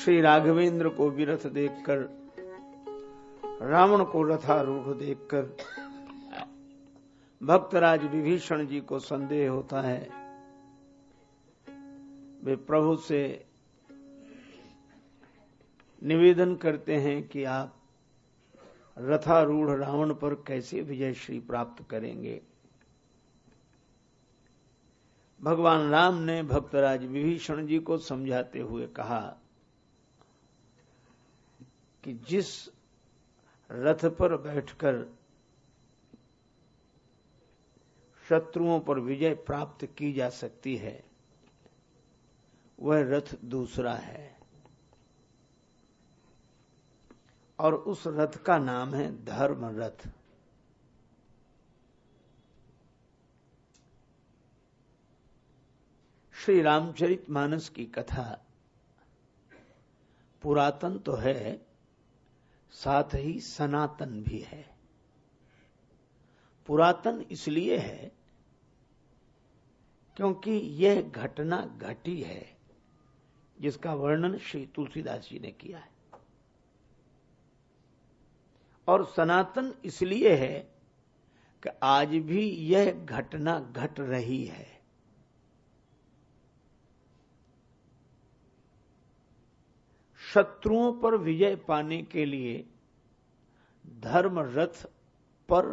श्री राघवेंद्र को विरथ देखकर, रावण को रथारूढ़ देखकर भक्तराज विभीषण जी को संदेह होता है। वे प्रभु से निवेदन करते हैं कि आप रथारूढ़ रावण पर कैसे विजय श्री प्राप्त करेंगे। भगवान राम ने भक्तराज विभीषण जी को समझाते हुए कहा कि जिस रथ पर बैठकर शत्रुओं पर विजय प्राप्त की जा सकती है, वह रथ दूसरा है, और उस रथ का नाम है धर्म रथ। श्री रामचरितमानस की कथा पुरातन तो है, साथ ही सनातन भी है। पुरातन इसलिए है क्योंकि यह घटना घटी है जिसका वर्णन श्री तुलसीदास जी ने किया है, और सनातन इसलिए है कि आज भी यह घटना घट रही है। शत्रुओं पर विजय पाने के लिए धर्म रथ पर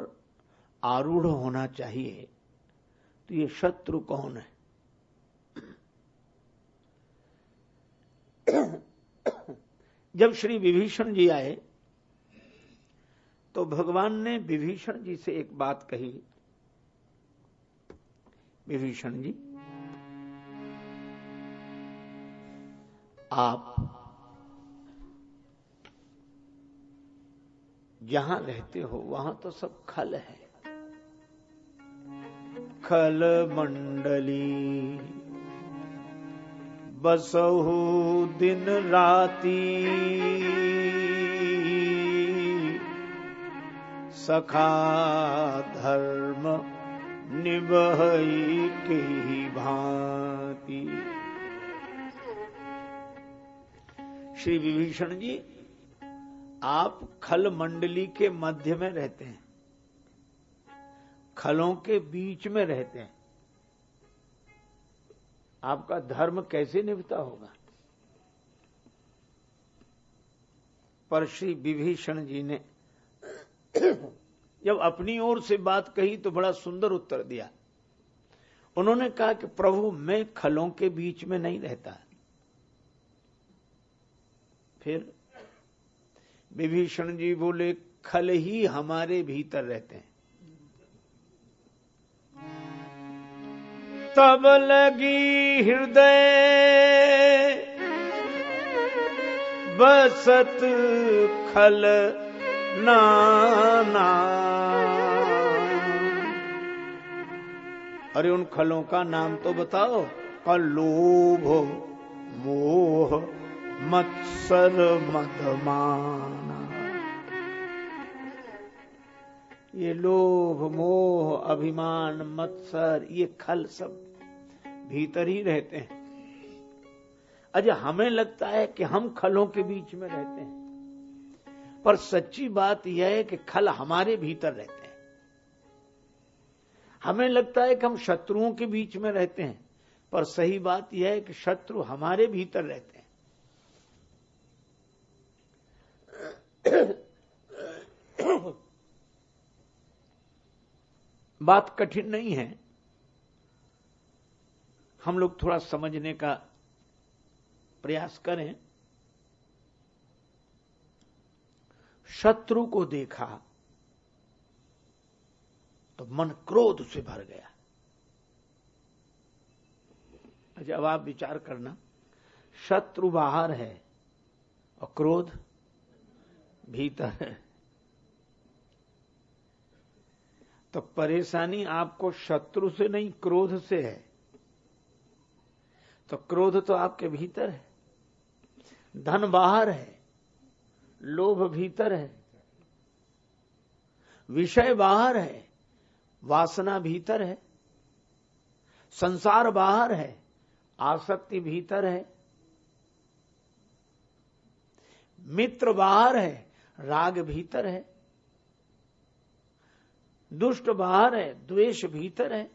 आरूढ़ होना चाहिए। तो ये शत्रु कौन है? जब श्री विभीषण जी आए तो भगवान ने विभीषण जी से एक बात कही, विभीषण जी, आप जहां रहते हो वहां तो सब खल है, खल मंडली बसहु दिन राती, सखा धर्म निभई के भांति। श्री विभीषण जी, आप खल मंडली के मध्य में रहते हैं, खलों के बीच में रहते हैं, आपका धर्म कैसे निभता होगा? पर श्री विभीषण जी ने जब अपनी ओर से बात कही तो बड़ा सुंदर उत्तर दिया। उन्होंने कहा कि प्रभु, मैं खलों के बीच में नहीं रहता। फिर विभीषण जी बोले, खल ही हमारे भीतर रहते हैं। तब लगी हृदय बसत खल नाना। अरे उन खलों का नाम तो बताओ। लोभ मोह मत्सर मदमाना। ये लोभ मोह अभिमान मत्सर, ये खल सब भीतर ही रहते हैं। अच्छा, हमें लगता है कि हम खलों के बीच में रहते हैं, पर सच्ची बात यह है कि खल हमारे भीतर रहते हैं। हमें लगता है कि हम शत्रुओं के बीच में रहते हैं, पर सही बात यह है कि शत्रु हमारे भीतर रहते हैं। बात कठिन नहीं है, हम लोग थोड़ा समझने का प्रयास करें। शत्रु को देखा तो मन क्रोध से भर गया। अच्छा, अब आप विचार करना, शत्रु बाहर है और क्रोध भीतर है, तो परेशानी आपको शत्रु से नहीं क्रोध से है। तो क्रोध तो आपके भीतर है, धन बाहर है, लोभ भीतर है, विषय बाहर है, वासना भीतर है, संसार बाहर है, आसक्ति भीतर है। मित्र बाहर है, राग भीतर है, दुष्ट बाहर है, द्वेष भीतर है।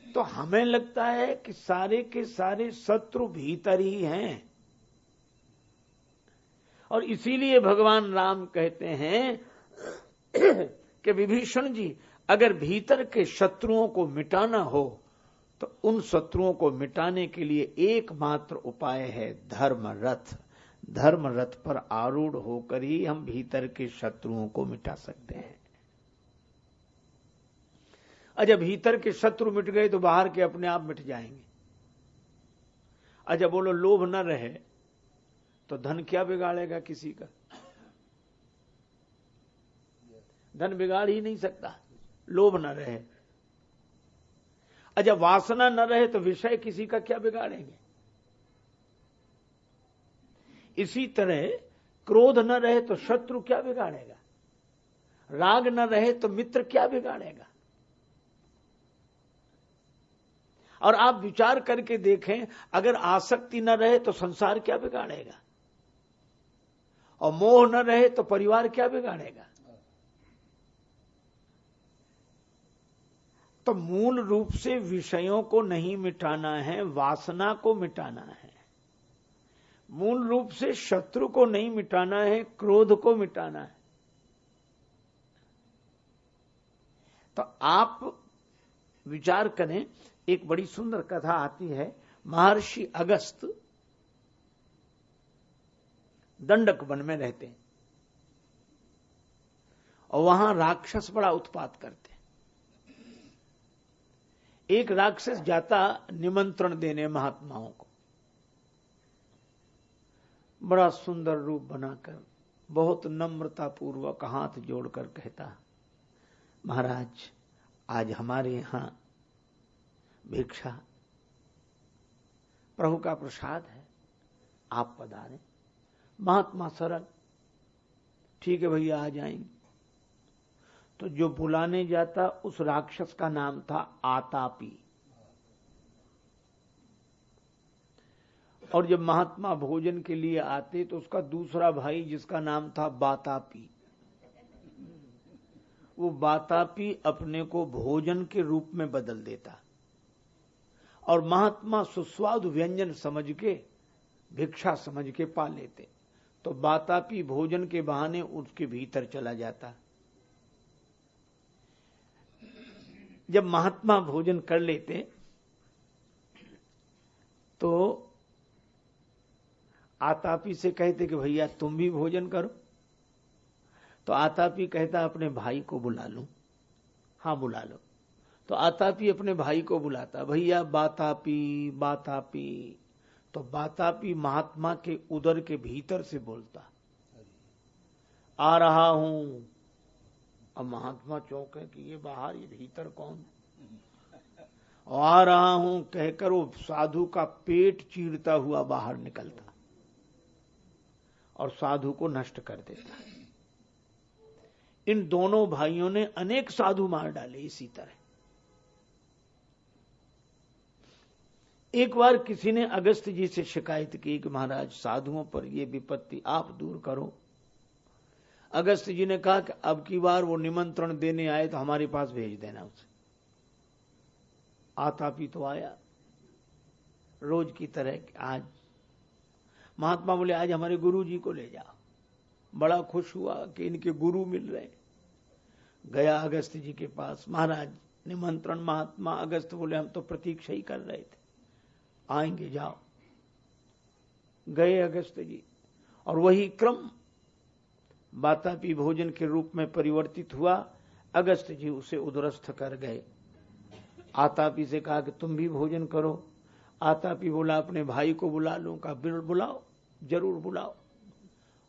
तो हमें लगता है कि सारे के सारे शत्रु भीतर ही हैं, और इसीलिए भगवान राम कहते हैं कि विभीषण जी, अगर भीतर के शत्रुओं को मिटाना हो तो उन शत्रुओं को मिटाने के लिए एकमात्र उपाय है धर्म रथ। धर्म रथ पर आरूढ़ होकर ही हम भीतर के शत्रुओं को मिटा सकते हैं। अच्छा, भीतर के शत्रु मिट गए तो बाहर के अपने आप मिट जाएंगे। अच्छा बोलो, लोभ न रहे तो धन क्या बिगाड़ेगा किसी का? धन बिगाड़ ही नहीं सकता, लोभ न रहे। अच्छा, वासना न रहे तो विषय किसी का क्या बिगाड़ेंगे? इसी तरह क्रोध न रहे तो शत्रु क्या बिगाड़ेगा? राग न रहे तो मित्र क्या बिगाड़ेगा? और आप विचार करके देखें, अगर आसक्ति न रहे तो संसार क्या बिगाड़ेगा? और मोह न रहे तो परिवार क्या बिगाड़ेगा? तो मूल रूप से विषयों को नहीं मिटाना है, वासना को मिटाना है। मूल रूप से शत्रु को नहीं मिटाना है, क्रोध को मिटाना है। तो आप विचार करें, एक बड़ी सुंदर कथा आती है। महर्षि अगस्त दंडक वन में रहते हैं और वहां राक्षस बड़ा उत्पात करते हैं। एक राक्षस जाता निमंत्रण देने महात्माओं को, बड़ा सुंदर रूप बनाकर, बहुत नम्रता पूर्वक हाथ जोड़कर कहता, महाराज आज हमारे यहां भिक्षा, प्रभु का प्रसाद है, आप पधारें। महात्मा सरल, ठीक है भैया आ जाएंगे। तो जो बुलाने जाता उस राक्षस का नाम था आतापी, और जब महात्मा भोजन के लिए आते तो उसका दूसरा भाई जिसका नाम था बातापी, वो बातापी अपने को भोजन के रूप में बदल देता और महात्मा सुस्वादु व्यंजन समझ के, भिक्षा समझ के पा लेते। तो बातापी भोजन के बहाने उसके भीतर चला जाता। जब महात्मा भोजन कर लेते तो आतापी से कहते कि भैया तुम भी भोजन करो। तो आतापी कहता अपने भाई को बुला लूं। हाँ बुला लो। तो आतापी अपने भाई को बुलाता, भैया बातापी बातापी। तो बातापी महात्मा के उदर के भीतर से बोलता, आ रहा हूं। अब महात्मा चौंक है कि ये बाहर, ये भीतर कौन? आ रहा हूं कहकर वो साधु का पेट चीरता हुआ बाहर निकलता और साधु को नष्ट कर देता। इन दोनों भाइयों ने अनेक साधु मार डाले इसी तरह। एक बार किसी ने अगस्त जी से शिकायत की कि महाराज साधुओं पर ये विपत्ति आप दूर करो। अगस्त जी ने कहा कि अब की बार वो निमंत्रण देने आए तो हमारे पास भेज देना उसे। आतापी तो आया रोज की तरह। आज महात्मा बोले आज हमारे गुरु जी को ले जाओ। बड़ा खुश हुआ कि इनके गुरु मिल रहे। गया अगस्त जी के पास, महाराज निमंत्रण। महात्मा अगस्त बोले हम तो प्रतीक्षा ही कर रहे थे, आएंगे, जाओ। गए अगस्त जी और वही क्रम बातापी भोजन के रूप में परिवर्तित हुआ। अगस्त जी उसे उदरस्थ कर गए। आतापी से कहा कि तुम भी भोजन करो। आतापी बोला अपने भाई को बुला लूं। कहा बुलाओ, जरूर बुलाओ।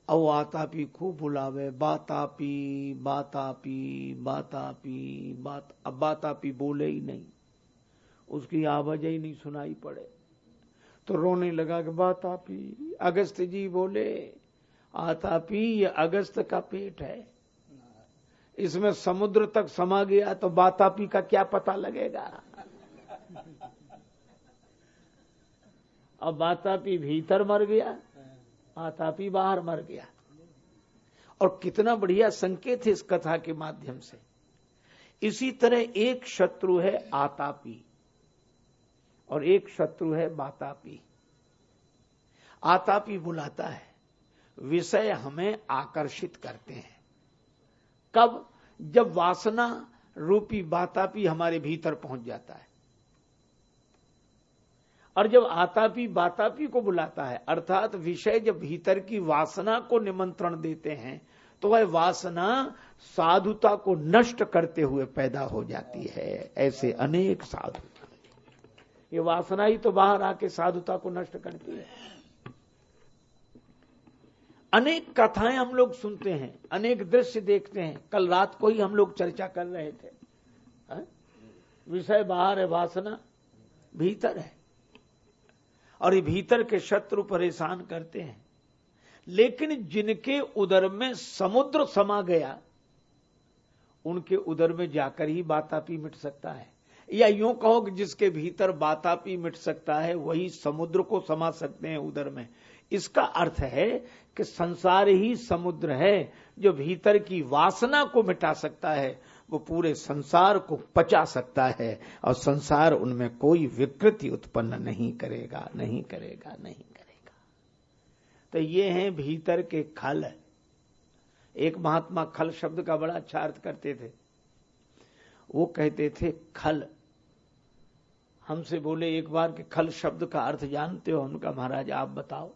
अब आतापी खूब बुलावे, बातापी बातापी बातापी बात। अब बातापी बोले ही नहीं, उसकी आवाज ही नहीं सुनाई पड़े। तो रोने लगा कि बातापी। अगस्त जी बोले आतापी ये अगस्त का पेट है, इसमें समुद्र तक समा गया तो बातापी का क्या पता लगेगा। अब बातापी भीतर मर गया आतापी बाहर मर गया। और कितना बढ़िया संकेत है इस कथा के माध्यम से। इसी तरह एक शत्रु है आतापी और एक शत्रु है बातापी। आतापी बुलाता है, विषय हमें आकर्षित करते हैं। कब? जब वासना रूपी बातापी हमारे भीतर पहुंच जाता है। और जब आतापी बातापी को बुलाता है, अर्थात विषय जब भीतर की वासना को निमंत्रण देते हैं, तो वह वासना साधुता को नष्ट करते हुए पैदा हो जाती है। ऐसे अनेक साधु, ये वासना ही तो बाहर आके साधुता को नष्ट करती है। अनेक कथाएं हम लोग सुनते हैं, अनेक दृश्य देखते हैं। कल रात को ही हम लोग चर्चा कर रहे थे, विषय बाहर है, वासना भीतर है। और ये भीतर के शत्रु परेशान करते हैं। लेकिन जिनके उदर में समुद्र समा गया, उनके उदर में जाकर ही बातापी मिट सकता है। या यूं कहो कि जिसके भीतर बातापी मिट सकता है, वही समुद्र को समा सकते हैं उदर में। इसका अर्थ है कि संसार ही समुद्र है, जो भीतर की वासना को मिटा सकता है, वो पूरे संसार को पचा सकता है। और संसार उनमें कोई विकृति उत्पन्न नहीं करेगा, नहीं करेगा, नहीं करेगा। तो ये हैं भीतर के खल। एक महात्मा खल शब्द का बड़ा अच्छा अर्थ करते थे। वो कहते थे खल, हमसे बोले एक बार कि खल शब्द का अर्थ जानते हो? उनका महाराज आप बताओ।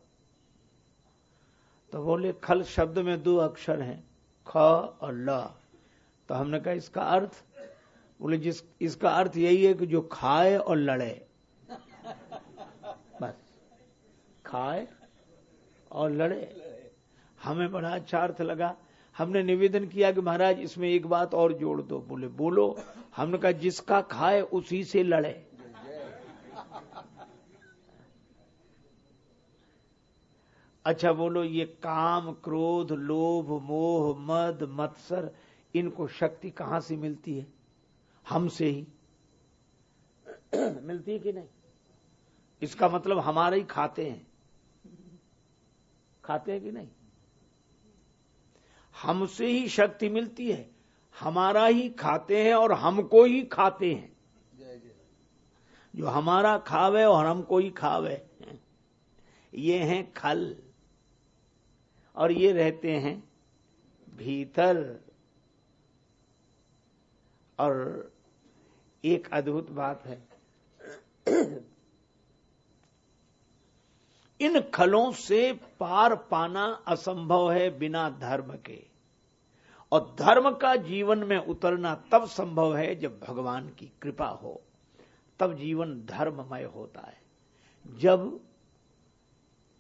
तो बोले खल शब्द में 2 अक्षर हैं, ख और ल। तो हमने कहा इसका अर्थ? बोले इसका अर्थ यही है कि जो खाए और लड़े, बस खाए और लड़े। हमें बड़ा अच्छा अर्थ लगा। हमने निवेदन किया कि महाराज इसमें एक बात और जोड़ दो। बोले बोलो। हमने कहा जिसका खाए उसी से लड़े। अच्छा बोलो, ये काम, क्रोध, लोभ, मोह, मद, मत्सर, इनको शक्ति कहां से मिलती है? हमसे ही मिलती है कि नहीं? इसका मतलब हमारे ही खाते हैं। खाते हैं कि नहीं? हमसे ही शक्ति मिलती है, हमारा ही खाते हैं और हमको ही खाते हैं। जो हमारा खावे और हमको ही खावे, ये हैं खल। और ये रहते हैं भीतर। और एक अद्भुत बात है, इन खलों से पार पाना असंभव है बिना धर्म के। और धर्म का जीवन में उतरना तब संभव है जब भगवान की कृपा हो, तब जीवन धर्ममय होता है। जब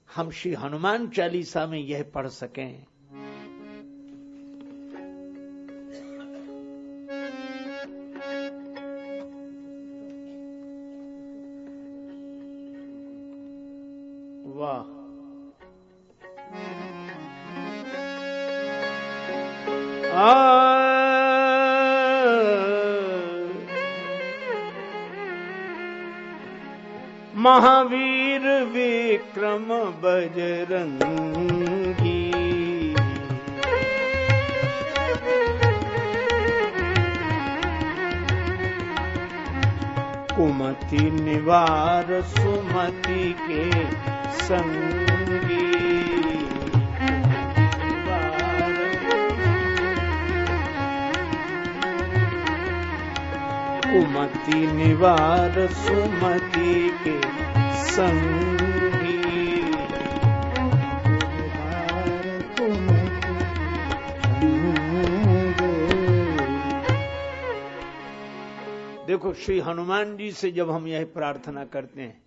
हम श्री हनुमान चालीसा में यह पढ़ सकें, वाह, महावीर विक्रम बजरंगी, कुमति निवार सुमति के संगी। कुमति निवार सुमति के संगी। देखो, श्री हनुमान जी से जब हम यह प्रार्थना करते हैं,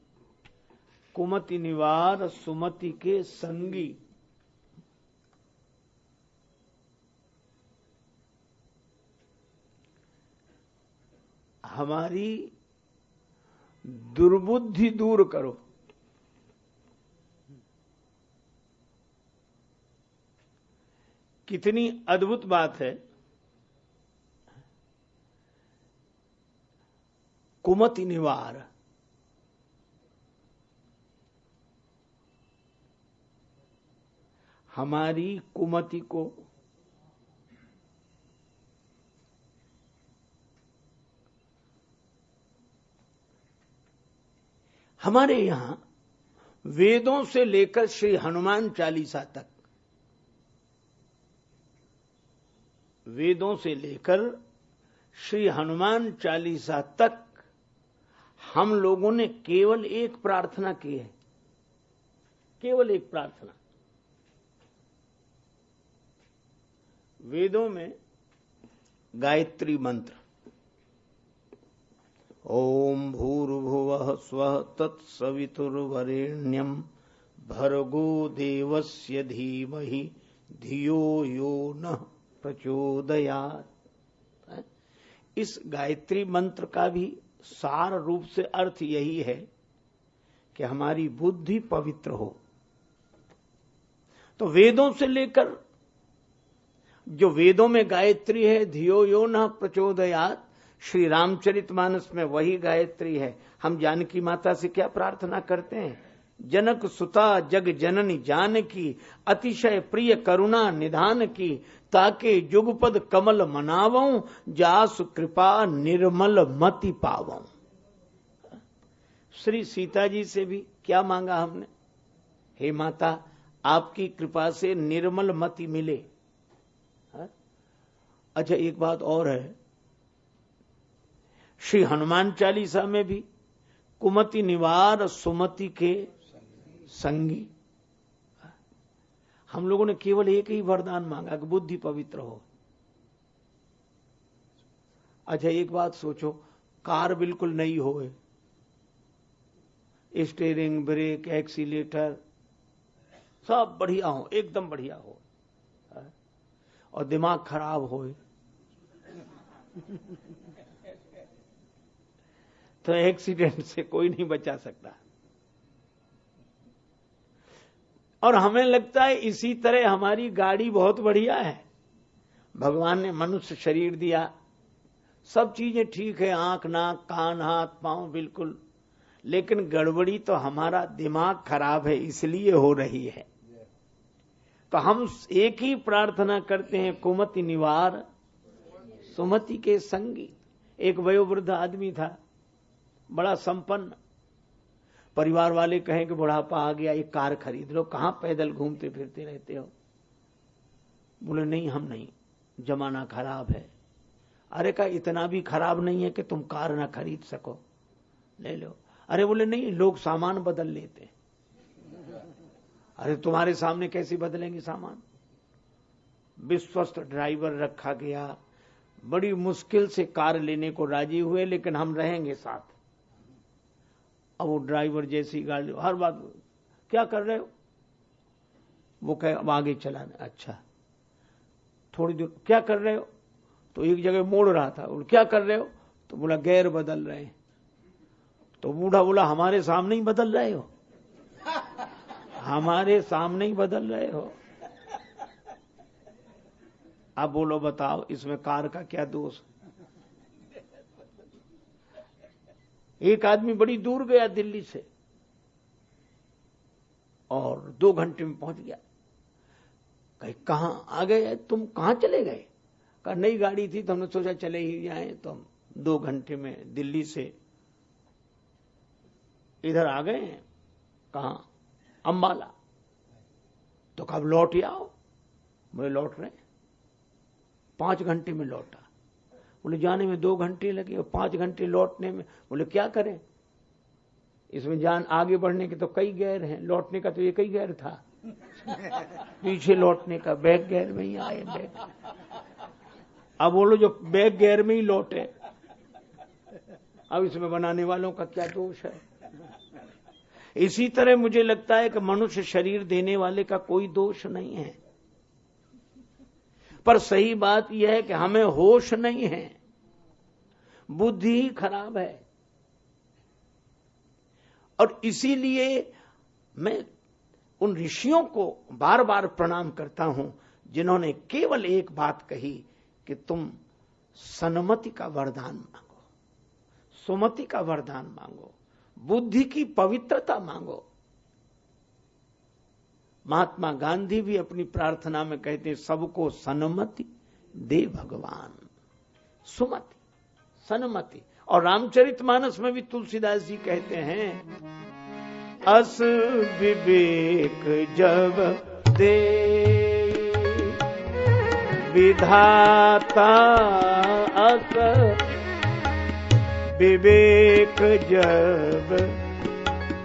कुमति निवार सुमति के संगी, हमारी दुर्बुद्धि दूर करो। कितनी अद्भुत बात है। कुमति निवार, हमारी कुमति को हमारे यहां वेदों से लेकर श्री हनुमान चालीसा तक, वेदों से लेकर श्री हनुमान चालीसा तक हम लोगों ने केवल एक प्रार्थना की है, केवल एक प्रार्थना। वेदों में गायत्री मंत्र, ओम भूर्भुवः स्वः तत्सवितुर्वरेण्यं भर्गो देवस्य धीमहि धियो यो नः प्रचोदयात्। इस गायत्री मंत्र का भी सार रूप से अर्थ यही है कि हमारी बुद्धि पवित्र हो। तो वेदों से लेकर जो वेदों में गायत्री है, धियो यो नः प्रचोदयात्, श्री रामचरितमानस में वही गायत्री है। हम जानकी माता से क्या प्रार्थना करते हैं? जनक सुता जग जननी जानकी, अतिशय प्रिय करुणा निधान की, ताके जुगपद कमल मनावऊं, जासु कृपा निर्मल मति पावऊं। श्री सीता जी से भी क्या मांगा हमने? हे माता, आपकी कृपा से निर्मल मति मिले। अच्छा, एक बात और है, श्री हनुमान चालीसा में भी कुमति निवार सुमति के संगी। हम लोगों ने केवल एक ही वरदान मांगा कि बुद्धि पवित्र हो। अच्छा, एक बात सोचो, कार बिल्कुल नई हो, स्टीयरिंग, ब्रेक, एक्सीलेटर सब बढ़िया हो, एकदम बढ़िया हो, और दिमाग खराब हो तो एक्सीडेंट से कोई नहीं बचा सकता। और हमें लगता है इसी तरह हमारी गाड़ी बहुत बढ़िया है, भगवान ने मनुष्य शरीर दिया, सब चीजें ठीक है, आंख नाक कान हाथ पांव बिल्कुल, लेकिन गड़बड़ी तो हमारा दिमाग खराब है इसलिए हो रही है। तो हम एक ही प्रार्थना करते हैं, कुमति निवार सुमति के संगी। एक वयोवृद्ध आदमी था, बड़ा संपन्न, परिवार वाले कहें कि बुढ़ापा आ गया, एक कार खरीद लो, कहां पैदल घूमते फिरते रहते हो। बोले नहीं, हम नहीं, जमाना खराब है। अरे का इतना भी खराब नहीं है कि तुम कार ना खरीद सको, ले लो। अरे बोले नहीं, लोग सामान बदल लेते। अरे तुम्हारे सामने कैसे बदलेंगे सामान? विश्वस्त ड्राइवर रखा गया, बड़ी मुश्किल से कार लेने को राजी हुए, लेकिन हम रहेंगे साथ। अब वो ड्राइवर जैसी गाड़ी, हर बात, क्या कर रहे हो? वो कहे अब आगे चलाना। अच्छा, थोड़ी दूर, क्या कर रहे हो? तो एक जगह मोड़ रहा था, और क्या कर रहे हो? तो बोला गियर बदल रहे हैं। तो बूढ़ा बोला हमारे सामने ही बदल रहे हो, हमारे सामने ही बदल रहे हो। अब बोलो बताओ, इसमें कार का क्या दोष? एक आदमी बड़ी दूर गया दिल्ली से और 2 घंटे में पहुंच गया। कहीं कहां आ गए तुम, कहां चले गए? कहा नई गाड़ी थी तो हमने सोचा चले ही जाएं, तो हम 2 घंटे में दिल्ली से इधर आ गए हैं। कहां? अंबाला। तो कब लौट आओ? बोले लौट रहे, 5 घंटे में लौटा। बोले जाने में 2 घंटे लगे और 5 घंटे लौटने में। बोले क्या करें, इसमें जान आगे बढ़ने के तो कई गैर हैं, लौटने का तो एक ही गैर था, पीछे लौटने का बैक गैर में ही आए बैक। अब बोलो जो बैक गैर में ही लौटे, अब इसमें बनाने वालों का क्या दोष है? इसी तरह मुझे लगता है कि मनुष्य शरीर देने वाले का कोई दोष नहीं है, पर सही बात यह है कि हमें होश नहीं है, बुद्धि ही खराब है। और इसीलिए मैं उन ऋषियों को बार बार प्रणाम करता हूं जिन्होंने केवल एक बात कही कि तुम सन्मति का वरदान मांगो, सुमति का वरदान मांगो, बुद्धि की पवित्रता मांगो। महात्मा गांधी भी अपनी प्रार्थना में कहते हैं, सबको सन्मति दे भगवान, सुमति सन्मति। और रामचरितमानस में भी तुलसीदास जी कहते हैं, अस विवेक जब दे विधाता, अस विवेक जब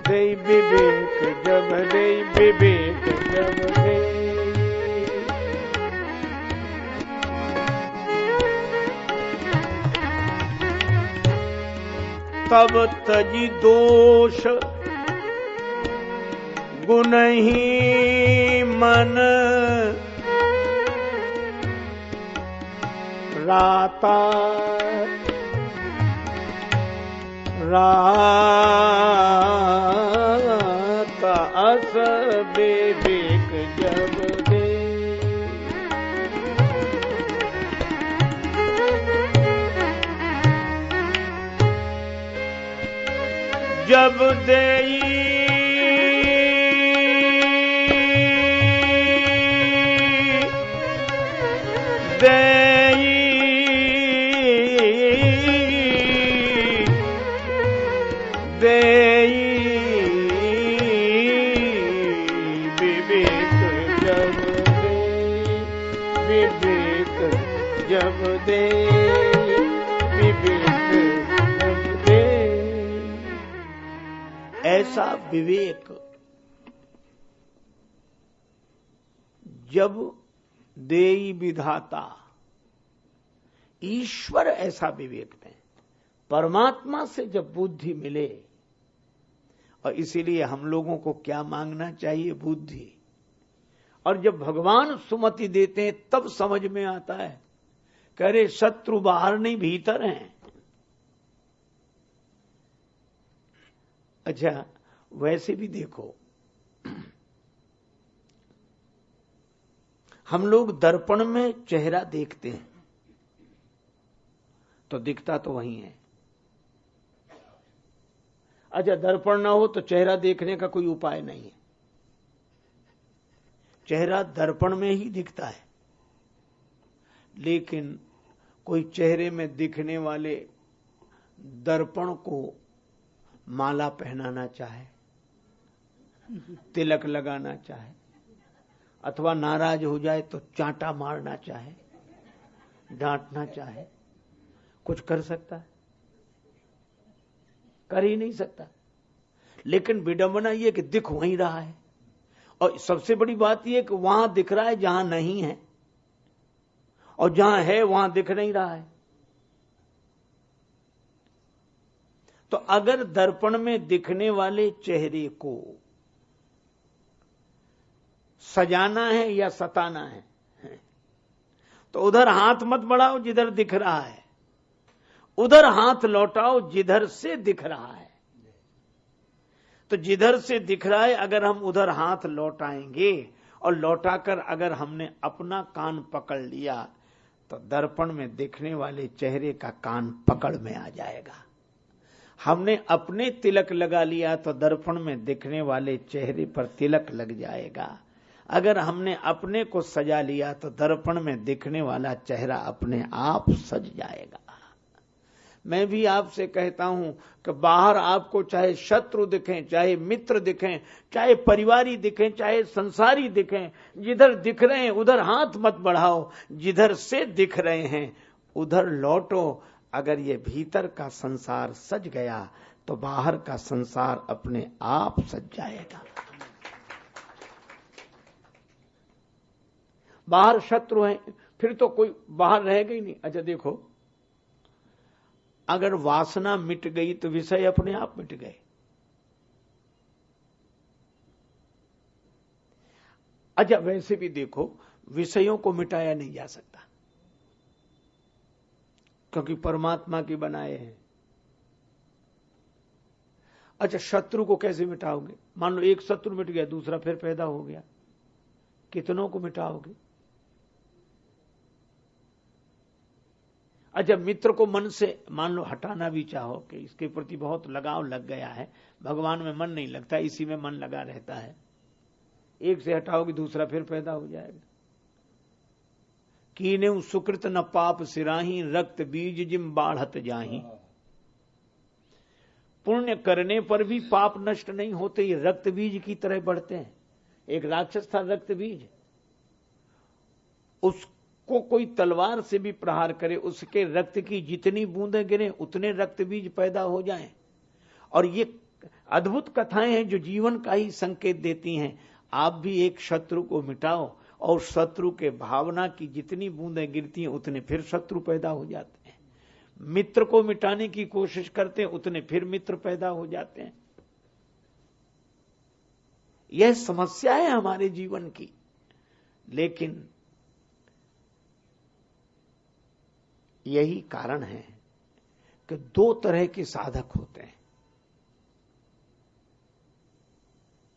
दे, विवेक जब दे, विवेक जब दे। तब तजी दोष गुणहीन मन, राता राता अस विवेक जब दे। जब देई देई देई विवेक जब दे, विवेक जब दे, विवेक जब दे। ऐसा विवेक जब देई विधाता, ईश्वर ऐसा विवेक दें। परमात्मा से जब बुद्धि मिले, और इसीलिए हम लोगों को क्या मांगना चाहिए? बुद्धि। और जब भगवान सुमति देते हैं तब समझ में आता है, कह रहे शत्रु बाहर नहीं भीतर हैं। अच्छा, वैसे भी देखो, हम लोग दर्पण में चेहरा देखते हैं तो दिखता तो वही है। अच्छा, दर्पण ना हो तो चेहरा देखने का कोई उपाय नहीं है। चेहरा दर्पण में ही दिखता है, लेकिन कोई चेहरे में दिखने वाले दर्पण को माला पहनाना चाहे, तिलक लगाना चाहे, अथवा नाराज हो जाए तो चांटा मारना चाहे, डांटना चाहे, कुछ कर सकता है? कर ही नहीं सकता। लेकिन विडंबना यह कि दिख वहीं रहा है, और सबसे बड़ी बात यह कि वहां दिख रहा है जहां नहीं है, और जहां है वहां दिख नहीं रहा है। तो अगर दर्पण में दिखने वाले चेहरे को सजाना है या सताना है, तो उधर हाथ मत बढ़ाओ जिधर दिख रहा है, उधर हाथ लौटाओ जिधर से दिख रहा है। तो जिधर से दिख रहा है अगर हम उधर हाथ लौटाएंगे, और लौटाकर अगर हमने अपना कान पकड़ लिया, तो दर्पण में दिखने वाले चेहरे का कान पकड़ में आ जाएगा। हमने अपने तिलक लगा लिया तो दर्पण में दिखने वाले चेहरे पर तिलक लग जाएगा। अगर हमने अपने को सजा लिया तो दर्पण में दिखने वाला चेहरा अपने आप सज जाएगा। मैं भी आपसे कहता हूं कि बाहर आपको चाहे शत्रु दिखें, चाहे मित्र दिखें, चाहे परिवारी दिखें, चाहे संसारी दिखें, जिधर दिख रहे हैं उधर हाथ मत बढ़ाओ, जिधर से दिख रहे हैं उधर लौटो। अगर ये भीतर का संसार सज गया तो बाहर का संसार अपने आप सज जाएगा। बाहर शत्रु हैं फिर तो कोई बाहर रहेगा ही नहीं। अच्छा देखो, अगर वासना मिट गई तो विषय अपने आप मिट गए। अच्छा वैसे भी देखो, विषयों को मिटाया नहीं जा सकता क्योंकि परमात्मा के बनाए हैं। अच्छा शत्रु को कैसे मिटाओगे? मान लो एक शत्रु मिट गया, दूसरा फिर पैदा हो गया, कितनों को मिटाओगे? अच्छा मित्र को मन से मान लो हटाना भी चाहो कि इसके प्रति बहुत लगाव लग गया है, भगवान में मन नहीं लगता, इसी में मन लगा रहता है, एक से हटाओगे दूसरा फिर पैदा हो जाएगा। कीने सुकृत न पाप सिराही, रक्त बीज जिम बाढ़त जाही। पुण्य करने पर भी पाप नष्ट नहीं होते, ये रक्त बीज की तरह बढ़ते हैं। एक राक्षस था रक्त बीज, उसको कोई तलवार से भी प्रहार करे, उसके रक्त की जितनी बूंदें गिरे उतने रक्त बीज पैदा हो जाएं। और ये अद्भुत कथाएं हैं जो जीवन का ही संकेत देती हैं। आप भी एक शत्रु को मिटाओ और शत्रु के भावना की जितनी बूंदें गिरती हैं उतने फिर शत्रु पैदा हो जाते हैं। मित्र को मिटाने की कोशिश करते हैं उतने फिर मित्र पैदा हो जाते हैं। यह समस्या है हमारे जीवन की। लेकिन यही कारण है कि दो तरह के साधक होते हैं।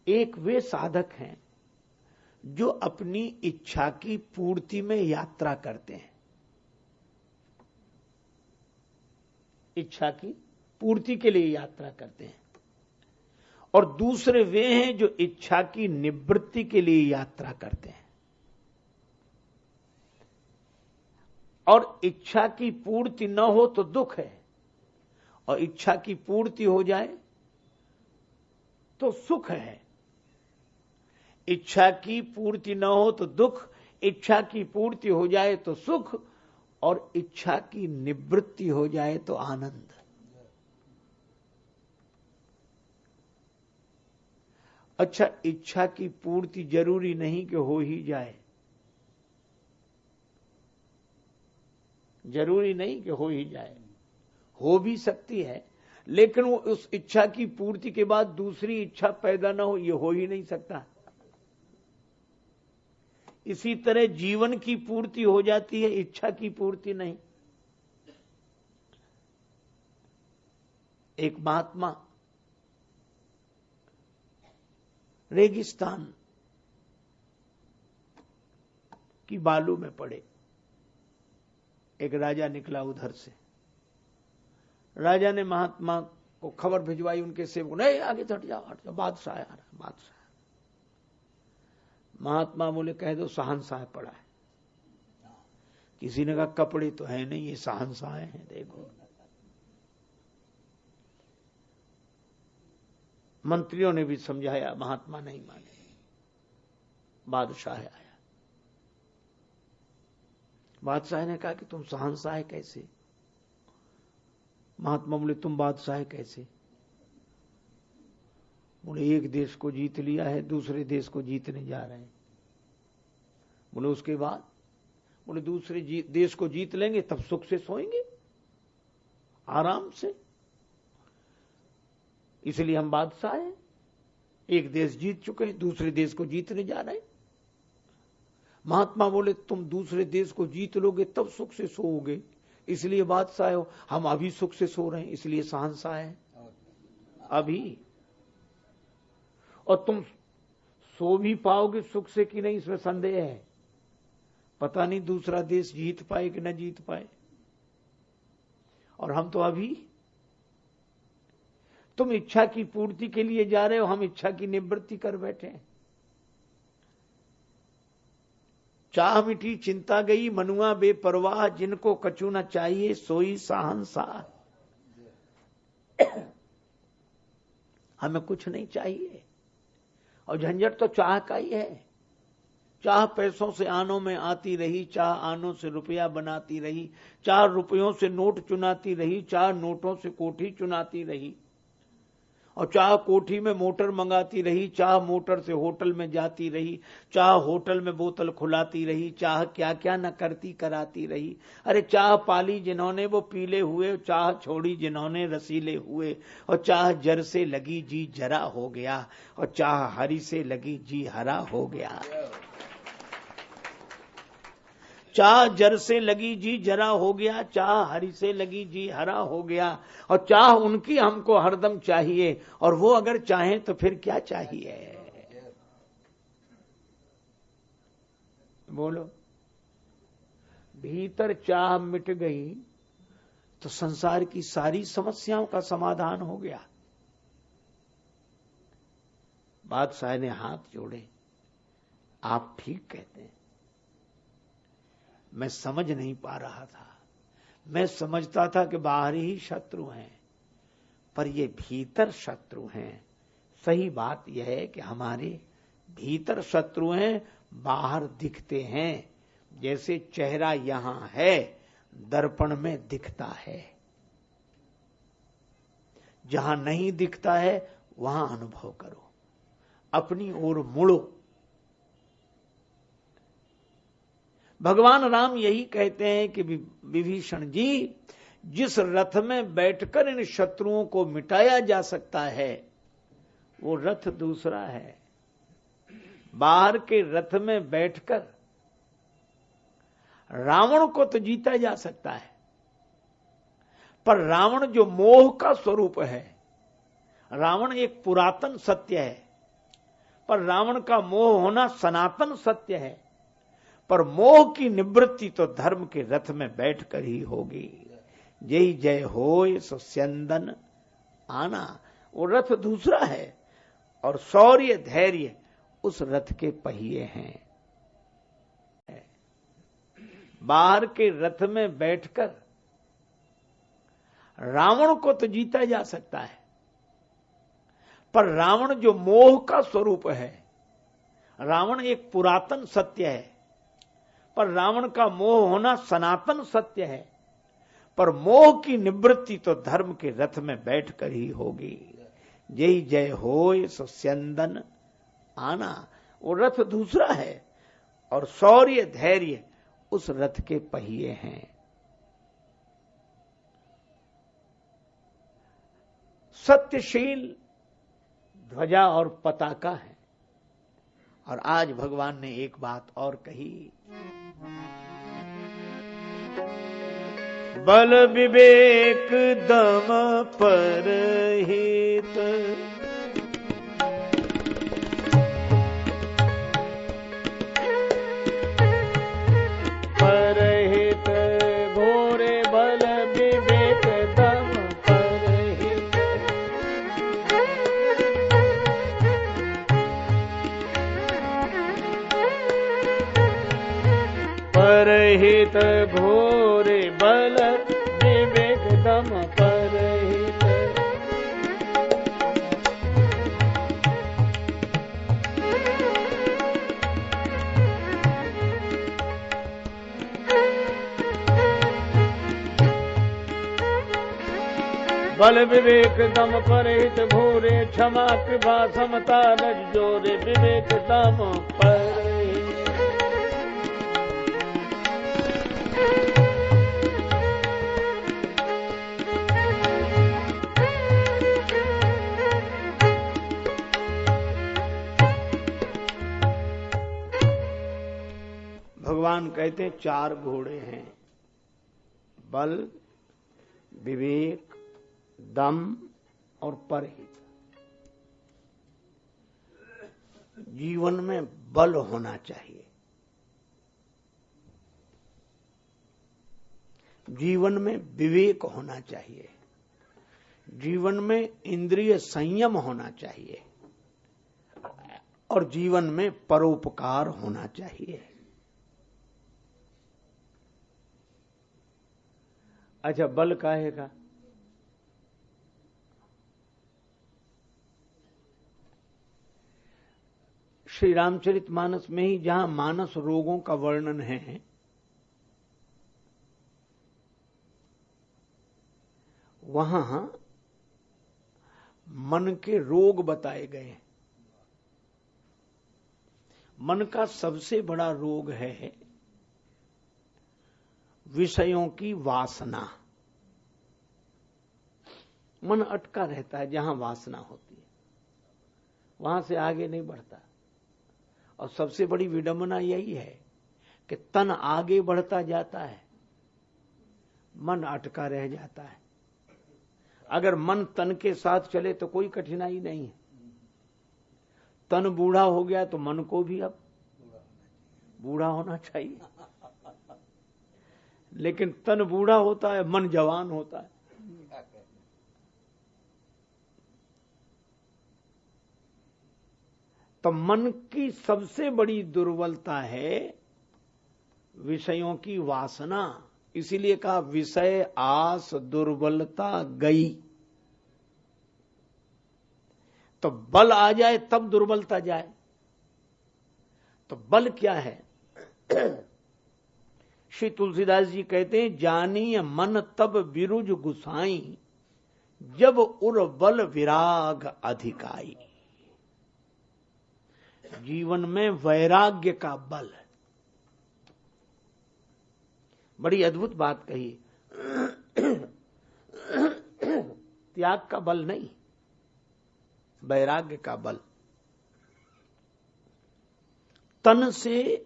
एक वे साधक हैं जो अपनी इच्छा की पूर्ति में यात्रा करते हैं, इच्छा की पूर्ति के लिए यात्रा करते हैं। और दूसरे वे हैं जो इच्छा की निवृत्ति के लिए यात्रा करते हैं। और इच्छा की पूर्ति न हो तो दुख है, और इच्छा की पूर्ति हो जाए तो सुख है। इच्छा की पूर्ति न हो तो दुख, इच्छा की पूर्ति हो जाए तो सुख, और इच्छा की निवृत्ति हो जाए तो आनंद। अच्छा, इच्छा की पूर्ति जरूरी नहीं कि हो ही जाए, जरूरी नहीं कि हो ही जाए, हो भी सकती है, लेकिन वो उस इच्छा की पूर्ति के बाद दूसरी इच्छा पैदा ना हो, ये हो ही नहीं सकता। इसी तरह जीवन की पूर्ति हो जाती है, इच्छा की पूर्ति नहीं। एक महात्मा रेगिस्तान की बालू में पड़े। एक राजा निकला उधर से। राजा ने महात्मा को खबर भिजवाई उनके सेवक, नहीं आगे हट जाओ, बादशाह आ रहा है, बादशाह। महात्मा बोले कह दो शहंशाह पड़ा है। किसी ने कहा कपड़े तो है नहीं, ये शहंशाह हैं, देखो। मंत्रियों ने भी समझाया, महात्मा नहीं माने। बादशाह आया। बादशाह ने कहा कि तुम शहंशाह कैसे? महात्मा बोले तुम बादशाह कैसे? बोले एक देश को जीत लिया है, दूसरे देश को जीतने जा रहे हैं। बोले उसके बाद? बोले दूसरे देश को जीत लेंगे तब सुख से सोएंगे आराम से, इसलिए हम बादशाह हैं। एक देश जीत चुके हैं, दूसरे देश को जीतने जा रहे हैं। महात्मा बोले तुम दूसरे देश को जीत लोगे तब सुख से सोओगे, इसलिए बादशाह हो। हम अभी सुख से सो रहे हैं, इसलिए शहंशाह हैं अभी। और तुम सो भी पाओगे सुख से कि नहीं, इसमें संदेह है। पता नहीं दूसरा देश जीत पाए कि न जीत पाए। और हम तो अभी, तुम इच्छा की पूर्ति के लिए जा रहे हो, हम इच्छा की निवृत्ति कर बैठे हैं। चाह मिठी चिंता गई मनुआ बेपरवाह, जिनको कछु न चाहिए सोई शहंशाह। हमें कुछ नहीं चाहिए, और झंझट तो चाह का ही है। चाह पैसों से आनों में आती रही, चाह आनों से रुपया बनाती रही, चाह रुपयों से नोट चुनाती रही, चाह नोटों से कोठी चुनाती रही, और चाह कोठी में मोटर मंगाती रही, चाह मोटर से होटल में जाती रही, चाह होटल में बोतल खुलाती रही, चाह क्या क्या न करती कराती रही। अरे चाह पाली जिन्होंने वो पीले हुए, चाह छोड़ी जिन्होंने रसीले हुए, और चाह जर से लगी जी जरा हो गया, और चाह हरी से लगी जी हरा हो गया। चाह जर से लगी जी जरा हो गया, चाह हरी से लगी जी हरा हो गया, और चाह उनकी हमको हरदम चाहिए, और वो अगर चाहें तो फिर क्या चाहिए? बोलो, भीतर चाह मिट गई तो संसार की सारी समस्याओं का समाधान हो गया। बादशाह ने हाथ जोड़े, आप ठीक कहते हैं, मैं समझ नहीं पा रहा था। मैं समझता था कि बाहर ही शत्रु हैं, पर ये भीतर शत्रु हैं। सही बात यह है कि हमारे भीतर शत्रु हैं, बाहर दिखते हैं। जैसे चेहरा यहां है, दर्पण में दिखता है। जहां नहीं दिखता है वहां अनुभव करो, अपनी ओर मुड़ो। भगवान राम यही कहते हैं कि विभीषण जी, जिस रथ में बैठकर इन शत्रुओं को मिटाया जा सकता है वो रथ दूसरा है। बाहर के रथ में बैठकर रावण को तो जीता जा सकता है, पर रावण जो मोह का स्वरूप है, रावण एक पुरातन सत्य है, पर रावण का मोह होना सनातन सत्य है। पर मोह की निवृत्ति तो धर्म के रथ में बैठकर ही होगी। जय जय होय सो स्यंदन आना, वो रथ दूसरा है और शौर्य धैर्य उस रथ के पहिए हैं। बाहर के रथ में बैठकर रावण को तो जीता जा सकता है, पर रावण जो मोह का स्वरूप है, रावण एक पुरातन सत्य है, पर रावण का मोह होना सनातन सत्य है। पर मोह की निवृत्ति तो धर्म के रथ में बैठकर ही होगी। जय जय होय सो स्यंदन आना, वो रथ दूसरा है और शौर्य धैर्य उस रथ के पहिए हैं। सत्यशील ध्वजा और पताका है। और आज भगवान ने एक बात और कही, बल विवेक दम परहित, परहित घोरे बल विवेक दम परहित, परहित घोरे बल विवेक दम परहित, बल विवेक दम परहित भूरे क्षमा कृपा समता रज जोरे विवेक दम परहित। भगवान कहते हैं चार घोड़े हैं, बल विवेक दम और परहित। जीवन में बल होना चाहिए, जीवन में विवेक होना चाहिए, जीवन में इंद्रिय संयम होना चाहिए और जीवन में परोपकार होना चाहिए। अच्छा, बल काहे का? श्री रामचरितमानस में ही जहां मानस रोगों का वर्णन है, वहां मन के रोग बताए गए। मन का सबसे बड़ा रोग है विषयों की वासना। मन अटका रहता है जहां वासना होती है, वहां से आगे नहीं बढ़ता। और सबसे बड़ी विडंबना यही है कि तन आगे बढ़ता जाता है, मन अटका रह जाता है। अगर मन तन के साथ चले तो कोई कठिनाई नहीं है। तन बूढ़ा हो गया तो मन को भी अब बूढ़ा होना चाहिए, लेकिन तन बूढ़ा होता है, मन जवान होता है। तो मन की सबसे बड़ी दुर्बलता है विषयों की वासना। इसीलिए कहा विषय आस दुर्बलता गई। तो बल आ जाए तब दुर्बलता जाए। तो बल क्या है? श्री तुलसीदास जी कहते हैं, जानिय मन तब विरुज गुसाई, जब उर बल विराग अधिकाई। जीवन में वैराग्य का बल। बड़ी अद्भुत बात कही। त्याग का बल नहीं, वैराग्य का बल। तन से,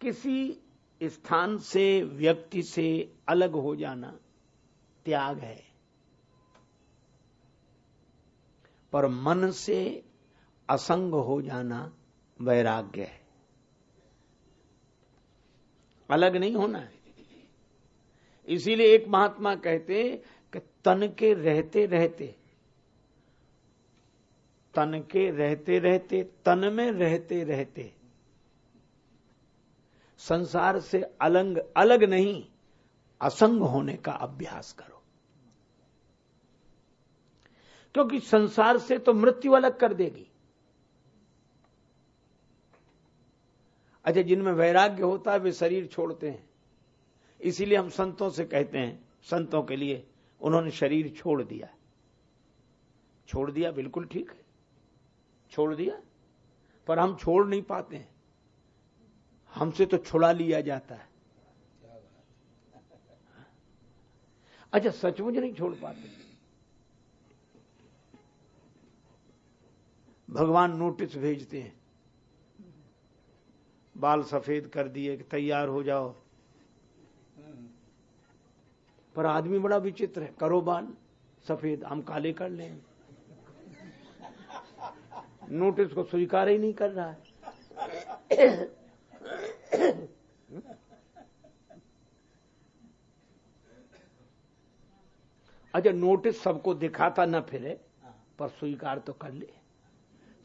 किसी स्थान से, व्यक्ति से अलग हो जाना त्याग है, पर मन से असंग हो जाना वैराग्य है। अलग नहीं होना है। इसीलिए एक महात्मा कहते कि तन के रहते रहते, तन के रहते रहते, तन में रहते रहते संसार से अलग अलग नहीं, असंग होने का अभ्यास करो। क्योंकि संसार से तो मृत्यु अलग कर देगी। अच्छा, जिनमें वैराग्य होता है वे शरीर छोड़ते हैं। इसीलिए हम संतों से कहते हैं, संतों के लिए उन्होंने शरीर छोड़ दिया। छोड़ दिया, बिल्कुल ठीक है, छोड़ दिया, पर हम छोड़ नहीं पाते हैं। हमसे तो छुड़ा लिया जाता है। अच्छा, सचमुच नहीं छोड़ पाते। भगवान नोटिस भेजते हैं, बाल सफेद कर दिए कि तैयार हो जाओ, पर आदमी बड़ा विचित्र है। करो बाल सफेद, हम काले कर लेंगे। नोटिस को स्वीकार ही नहीं कर रहा है। अच्छा, नोटिस सबको दिखाता न फिरे, पर स्वीकार तो कर ले।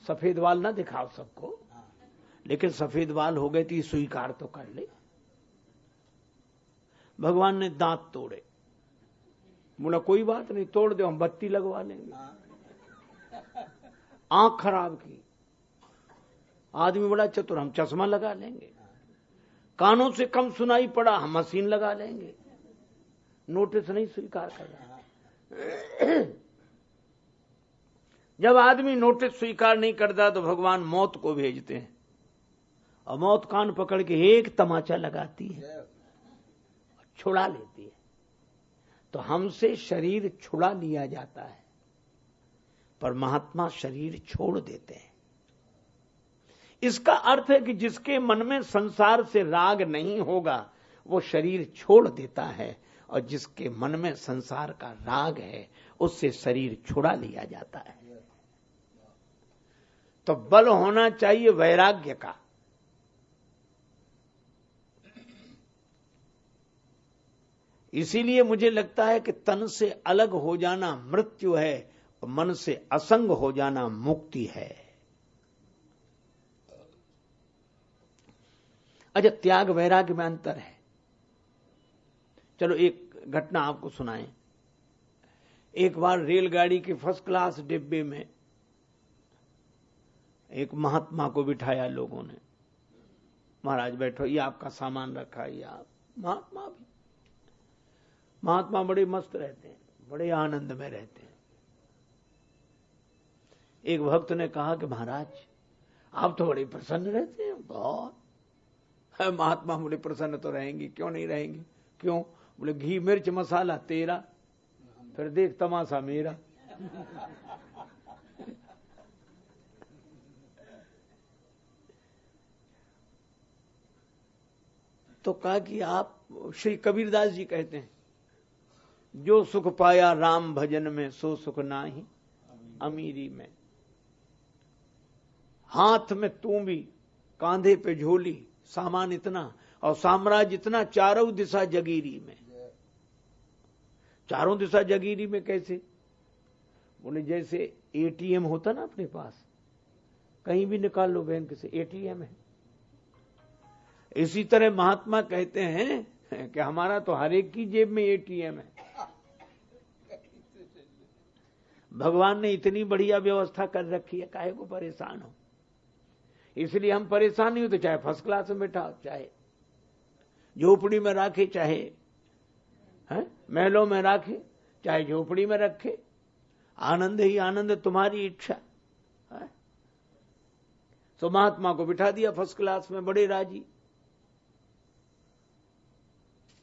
सफेद बाल ना दिखाओ सबको, लेकिन सफेद बाल हो गए तो स्वीकार तो कर ले। भगवान ने दांत तोड़े, बोला कोई बात नहीं, तोड़ दो, हम बत्ती लगवा लेंगे। आंख खराब की, आदमी बड़ा चतुर, हम चश्मा लगा लेंगे। कानों से कम सुनाई पड़ा, हम मशीन लगा लेंगे। नोटिस नहीं स्वीकार कर रहा। जब आदमी नोटिस स्वीकार नहीं करता तो भगवान मौत को भेजते हैं, और मौत कान पकड़ के एक तमाचा लगाती है, छुड़ा लेती है। तो हमसे शरीर छुड़ा लिया जाता है, पर महात्मा शरीर छोड़ देते हैं। इसका अर्थ है कि जिसके मन में संसार से राग नहीं होगा वो शरीर छोड़ देता है, और जिसके मन में संसार का राग है उससे शरीर छुड़ा लिया जाता है। तो बल होना चाहिए वैराग्य का। इसीलिए मुझे लगता है कि तन से अलग हो जाना मृत्यु है, और मन से असंग हो जाना मुक्ति है। अच्छा, त्याग वैराग्य में अंतर है। चलो एक घटना आपको सुनाएं। एक बार रेलगाड़ी के फर्स्ट क्लास डिब्बे में एक महात्मा को बिठाया लोगों ने। महाराज बैठो, ये आपका सामान रखा है। आप महात्मा बड़े मस्त रहते हैं, बड़े आनंद में रहते हैं। एक भक्त ने कहा कि महाराज आप तो बड़े प्रसन्न रहते हैं। बहुत। महात्मा बोले प्रसन्न तो रहेंगे, क्यों नहीं रहेंगे? क्यों? बोले घी मिर्च मसाला तेरा, फिर देख तमाशा मेरा। तो कहा कि आप, श्री कबीरदास जी कहते हैं, जो सुख पाया राम भजन में सो सुख नाही अमीरी में। हाथ में तूंबी, कांधे पे झोली, सामान इतना और साम्राज्य इतना, चारों दिशा जगीरी में। चारों दिशा जगीरी में कैसे? बोले जैसे एटीएम होता ना अपने पास, कहीं भी निकाल लो बैंक से, एटीएम है। इसी तरह महात्मा कहते हैं कि हमारा तो हर एक की जेब में एटीएम है। भगवान ने इतनी बढ़िया व्यवस्था कर रखी है, काहे को परेशान हो। इसलिए हम परेशान नहीं होते, चाहे फर्स्ट क्लास में बैठा, चाहे झोपड़ी में रखे, चाहे महलों में रखे, चाहे झोपड़ी में रखे, आनंद ही आनंद, तुम्हारी इच्छा है? तो महात्मा को बिठा दिया फर्स्ट क्लास में, बड़े राजी।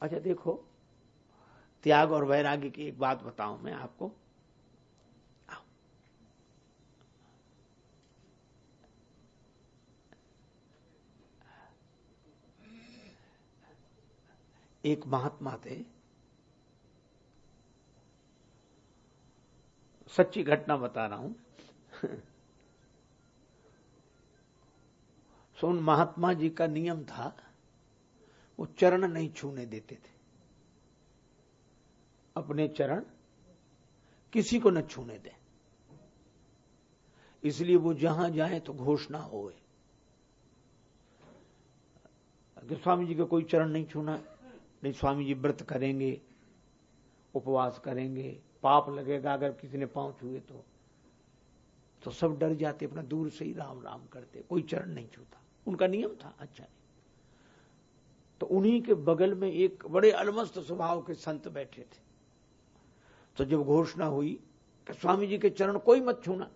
अच्छा देखो, त्याग और वैराग्य की एक बात बताऊं मैं आपको। एक महात्मा थे, सच्ची घटना बता रहा हूं। सो उन महात्मा जी का नियम था, वो चरण नहीं छूने देते थे, अपने चरण किसी को न छूने दें। इसलिए वो जहां जाए तो घोषणा होए कि स्वामी जी का कोई चरण नहीं छूना। नहीं, स्वामी जी व्रत करेंगे, उपवास करेंगे, पाप लगेगा अगर किसी ने पांव छुए तो सब डर जाते, अपना दूर से ही राम राम करते, कोई चरण नहीं छूता, उनका नियम था। अच्छा, तो उन्हीं के बगल में एक बड़े अलमस्त स्वभाव के संत बैठे थे। तो जब घोषणा हुई कि स्वामी जी के चरण कोई मत छूना,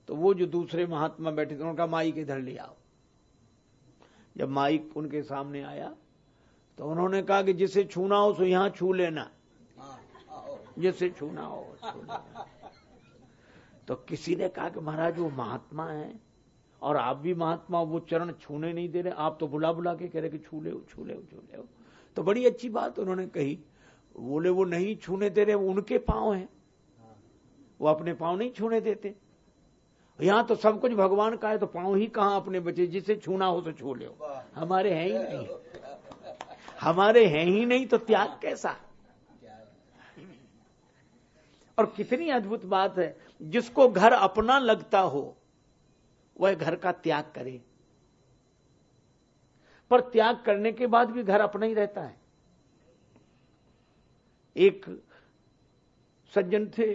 तो वो जो दूसरे महात्मा बैठे थे उनका माइक इधर ले आओ। जब माइक उनके सामने आया तो उन्होंने कहा कि जिसे छूना हो सो यहां छू लेना, जिसे छूना हो छू लेना। तो किसी ने कहा कि महाराज वो महात्मा है और आप भी महात्मा, वो चरण छूने नहीं दे रहे, आप तो बुला बुला के कह रहे कि छू ले छू ले छू ले। तो बड़ी अच्छी बात उन्होंने कही। बोले वो नहीं छूने दे रहे, वो उनके पांव हैं, वो अपने पांव नहीं छूने देते। यहां तो सब कुछ भगवान का है, तो पांव ही कहां अपने बचे, जिसे छूना हो तो छू ले। हमारे हैं ही नहीं, हमारे हैं ही नहीं, तो त्याग कैसा। और कितनी अद्भुत बात है, जिसको घर अपना लगता हो वह घर का त्याग करे, पर त्याग करने के बाद भी घर अपना ही रहता है। एक सज्जन थे,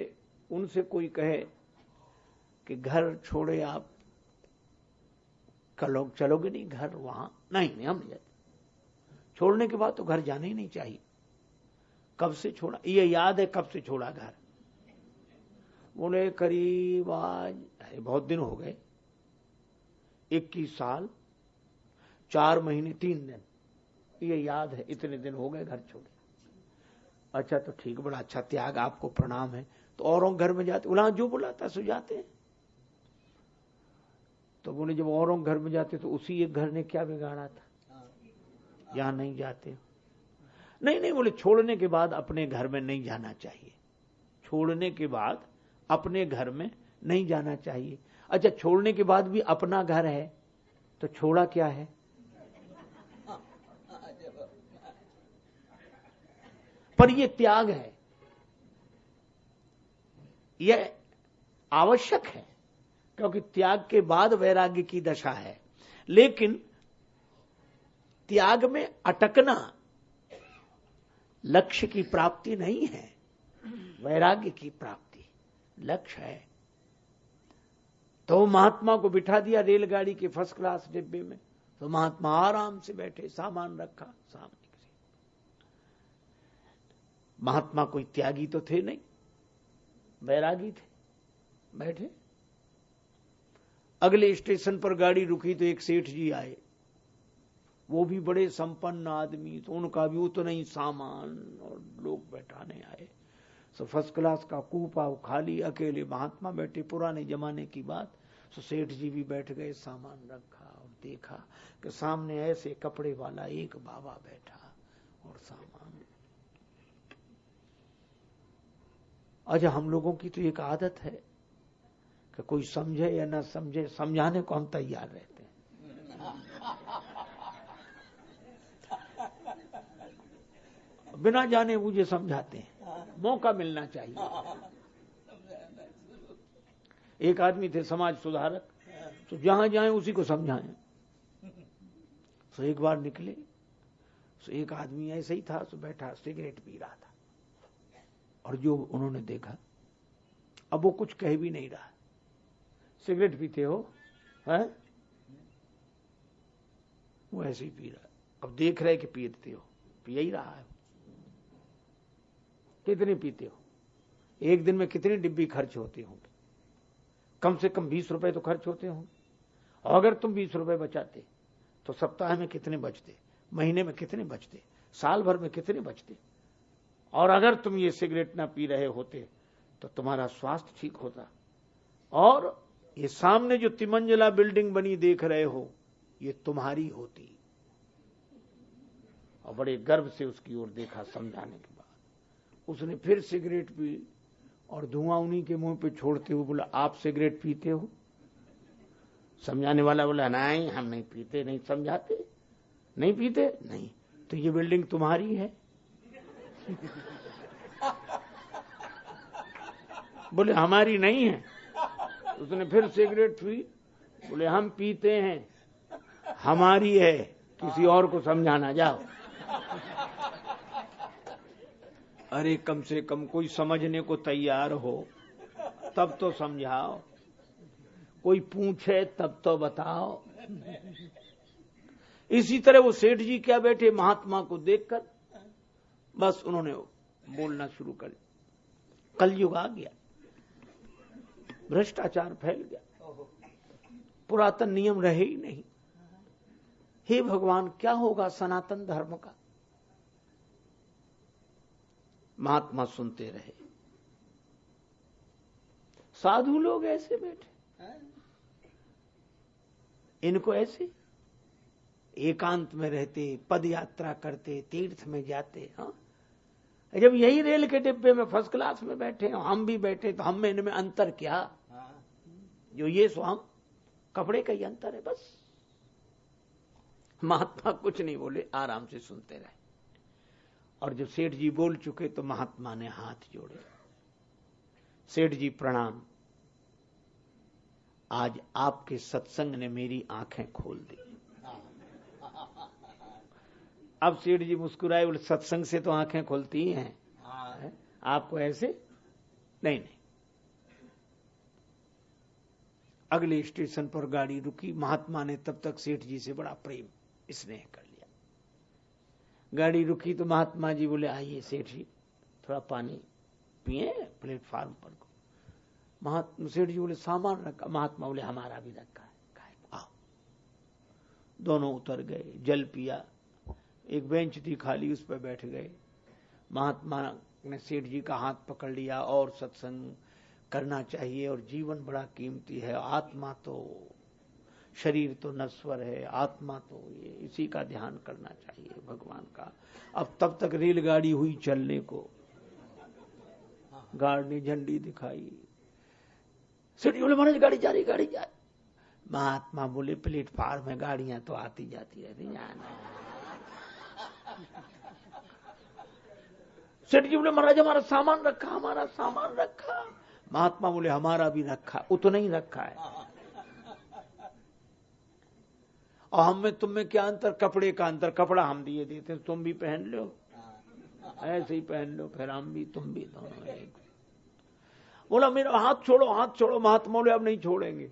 उनसे कोई कहे कि घर छोड़े आप चलोगे नहीं घर, वहां नहीं हम नहीं जाते। छोड़ने के बाद तो घर जाना ही नहीं चाहिए। कब से छोड़ा, ये याद है कब से छोड़ा घर? बोले करीब आज बहुत दिन हो गए, 21 साल 4 महीने 3 दिन, ये याद है, इतने दिन हो गए घर छोड़े। अच्छा तो ठीक, बड़ा अच्छा त्याग, आपको प्रणाम है। तो औरों घर में जाते, उल्हा जो बुलाता सो जाते हैं। तो बोले जब औरों घर में जाते तो उसी एक घर ने क्या बिगाड़ा था, यहां नहीं जाते। नहीं बोले छोड़ने के बाद अपने घर में नहीं जाना चाहिए, छोड़ने के बाद अपने घर में नहीं जाना चाहिए। अच्छा छोड़ने के बाद भी अपना घर है तो छोड़ा क्या है? पर यह त्याग है, यह आवश्यक है, क्योंकि त्याग के बाद वैराग्य की दशा है। लेकिन त्याग में अटकना लक्ष्य की प्राप्ति नहीं है, वैराग्य की प्राप्ति लक्ष्य है। तो महात्मा को बिठा दिया रेलगाड़ी के फर्स्ट क्लास डिब्बे में, तो महात्मा आराम से बैठे, सामान रखा सामने। महात्मा कोई त्यागी तो थे नहीं, वैरागी थे, बैठे। अगले स्टेशन पर गाड़ी रुकी तो एक सेठ जी आए, वो भी बड़े संपन्न आदमी, तो उनका भी उतना ही सामान और लोग बैठाने आए। सो फर्स्ट क्लास का कूपा खाली, अकेले महात्मा बैठे, पुराने जमाने की बात। सो सेठ जी भी बैठ गए, सामान रखा और देखा कि सामने ऐसे कपड़े वाला एक बाबा बैठा और सामान। अच्छा हम लोगों की तो एक आदत है कि कोई समझे या ना समझे, समझाने को हम तैयार रहते हैं। बिना जाने मुझे समझाते हैं, मौका मिलना चाहिए। एक आदमी थे समाज सुधारक, तो जहां जाए उसी को समझाएं। तो एक बार निकले, तो एक आदमी ऐसे ही था, तो बैठा सिगरेट पी रहा था, और जो उन्होंने देखा, अब वो कुछ कह भी नहीं रहा, सिगरेट पीते हो है, वो ऐसे ही पी रहा है। अब देख रहे कि पीते हो, पी ही रहा है। कितने पीते हो? एक दिन में कितनी डिब्बी खर्च होती होंगी? कम से कम 20 रुपए तो खर्च होते होंगे। अगर तुम 20 रुपए बचाते तो सप्ताह में कितने बचते, महीने में कितने बचते, साल भर में कितने बचते? और अगर तुम ये सिगरेट ना पी रहे होते तो तुम्हारा स्वास्थ्य ठीक होता। और ये सामने जो 3 मंजिला बिल्डिंग बनी देख रहे हो, ये तुम्हारी होती। और बड़े गर्व से उसकी ओर देखा। समझाने के बाद उसने फिर सिगरेट पी, और धुआं उन्हीं के मुंह पे छोड़ते हुए बोला, आप सिगरेट पीते हो? समझाने वाला बोला, नहीं हम नहीं पीते। नहीं समझाते? नहीं पीते? नहीं। तो ये बिल्डिंग तुम्हारी है? बोले हमारी नहीं है। उसने फिर सिगरेट पी, बोले हम पीते हैं, हमारी है, किसी और को समझाना जाओ। अरे कम से कम कोई समझने को तैयार हो तब तो समझाओ, कोई पूछे तब तो बताओ। इसी तरह वो सेठ जी क्या बैठे, महात्मा को देखकर बस उन्होंने बोलना शुरू कर। कलयुग आ गया, भ्रष्टाचार फैल गया, पुरातन नियम रहे ही नहीं। हे भगवान, क्या होगा सनातन धर्म का? महात्मा सुनते रहे। साधु लोग ऐसे बैठे, इनको ऐसे एकांत में रहते, पद यात्रा करते, तीर्थ में जाते। हाँ, जब यही रेल के डिब्बे में फर्स्ट क्लास में बैठे, हम भी बैठे, तो हम में इनमें अंतर क्या? जो ये सो हम, कपड़े का ही अंतर है बस। महात्मा कुछ नहीं बोले, आराम से सुनते रहे। और जब सेठ जी बोल चुके तो महात्मा ने हाथ जोड़े। सेठ जी प्रणाम, आज आपके सत्संग ने मेरी आंखें खोल दी। अब सेठ जी मुस्कुराए, बोले सत्संग से तो आंखें खुलती ही हैं, आपको ऐसे नहीं। अगले स्टेशन पर गाड़ी रुकी। महात्मा ने तब तक सेठ जी से बड़ा प्रेम स्नेह कर लिया। गाड़ी रुकी तो महात्मा जी बोले, आइए सेठ जी, थोड़ा पानी पिए प्लेटफार्म पर को। महात्मा सेठ जी बोले, सामान रखा? महात्मा बोले, हमारा भी रखा है, आओ। दोनों उतर गए, जल पिया, एक बेंच थी खाली, उस पर बैठ गए। महात्मा ने सेठ जी का हाथ पकड़ लिया, और सत्संग करना चाहिए, और जीवन बड़ा कीमती है, आत्मा तो, शरीर तो नश्वर है, आत्मा तो ये, इसी का ध्यान करना चाहिए भगवान का। अब तब तक रेलगाड़ी हुई चलने को, गार्ड ने झंडी दिखाई, सेठ जी बोले, महाराज गाड़ी जा रही, गाड़ी जा रही। महात्मा बोले, प्लेटफार्म में गाड़ियां तो आती जाती रहती, जाना। सेठ जी बोले, महाराज हमारा सामान रखा, हमारा सामान रखा। महात्मा बोले, हमारा भी रखा, उतना ही रखा है। और हम में तुम में क्या अंतर? कपड़े का अंतर। कपड़ा हम दिए देते, तुम भी पहन लो, ऐसे ही पहन लो, फिर हम भी तुम भी दोनों एक। बोला, मेरा हाथ छोड़ो, हाथ छोड़ो। महात्मा बोले, अब नहीं छोड़ेंगे।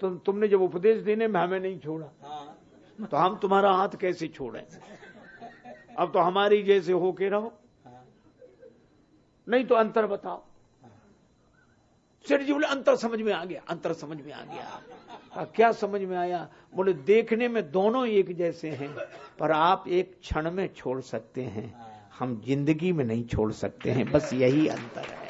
तुमने जब उपदेश देने में हमें नहीं छोड़ा, तो हम तुम्हारा हाथ कैसे छोड़ें? अब तो हमारी जैसे होके रहो, नहीं तो अंतर बताओ। सेठ जी बोले, अंतर समझ में आ गया, अंतर समझ में आ गया। क्या समझ में आया? बोले, देखने में दोनों एक जैसे हैं, पर आप एक क्षण में छोड़ सकते हैं, हम जिंदगी में नहीं छोड़ सकते हैं, बस यही अंतर है।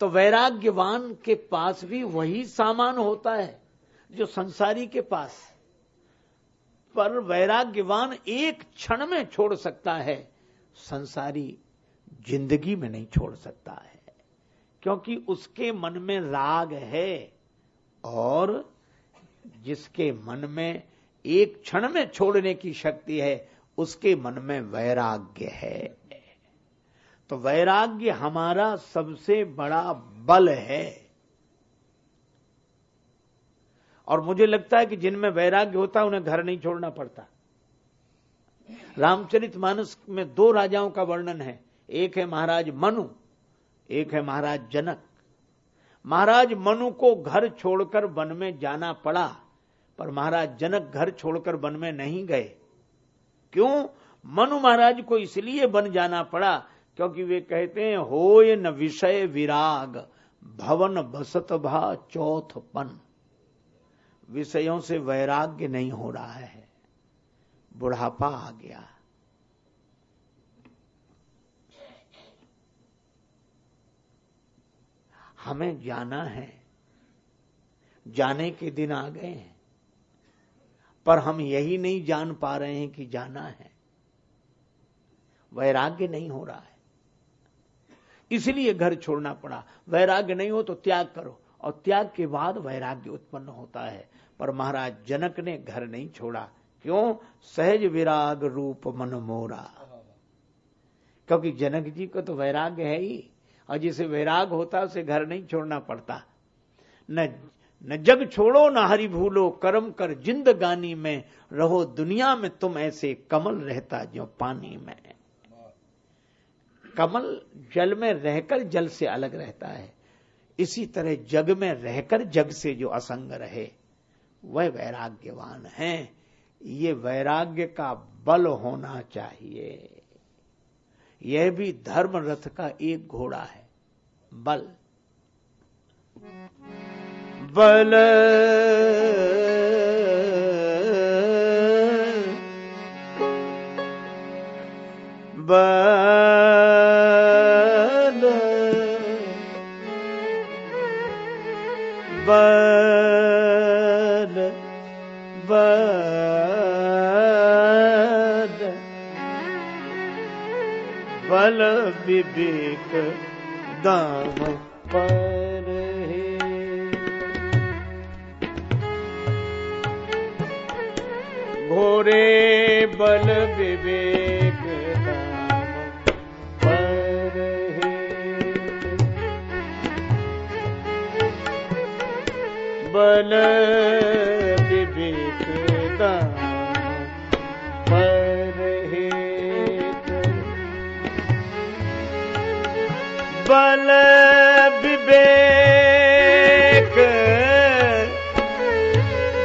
तो वैराग्यवान के पास भी वही सामान होता है जो संसारी के पास, पर वैराग्यवान एक क्षण में छोड़ सकता है, संसारी जिंदगी में नहीं छोड़ सकता है, क्योंकि उसके मन में राग है, और जिसके मन में एक क्षण में छोड़ने की शक्ति है, उसके मन में वैराग्य है। तो वैराग्य हमारा सबसे बड़ा बल है। और मुझे लगता है कि जिनमें वैराग्य होता है उन्हें घर नहीं छोड़ना पड़ता। रामचरितमानस में 2 राजाओं का वर्णन है, एक है महाराज मनु, एक है महाराज जनक। महाराज मनु को घर छोड़कर वन में जाना पड़ा, पर महाराज जनक घर छोड़कर वन में नहीं गए। क्यों? मनु महाराज को इसलिए वन जाना पड़ा क्योंकि वे कहते हैं, होय न विषय विराग भवन बसत भा चौथपन। विषयों से वैराग्य नहीं हो रहा है, बुढ़ापा आ गया। हमें जाना है, जाने के दिन आ गए हैं, पर हम यही नहीं जान पा रहे हैं कि जाना है। वैराग्य नहीं हो रहा है, इसलिए घर छोड़ना पड़ा। वैराग्य नहीं हो तो त्याग करो, और त्याग के बाद वैराग्य उत्पन्न होता है। पर महाराज जनक ने घर नहीं छोड़ा। क्यों? सहज विराग रूप मन मोरा। क्योंकि जनक जी को तो वैराग्य है ही, और जिसे वैराग होता उसे घर नहीं छोड़ना पड़ता। न जग छोड़ो न हरि भूलो, कर्म कर जिंदगानी में, रहो दुनिया में तुम ऐसे, कमल रहता जो पानी में। कमल जल में रहकर जल से अलग रहता है, इसी तरह जग में रहकर जग से जो असंग रहे वह वैराग्यवान है। ये वैराग्य का बल होना चाहिए। यह भी धर्म रथ का एक घोड़ा है, बल। बल बल बल बल बल विवेक दाम पर है। घोरे बल विवेक दाम पर है। बल विवेक दाम पर है। बल विवेक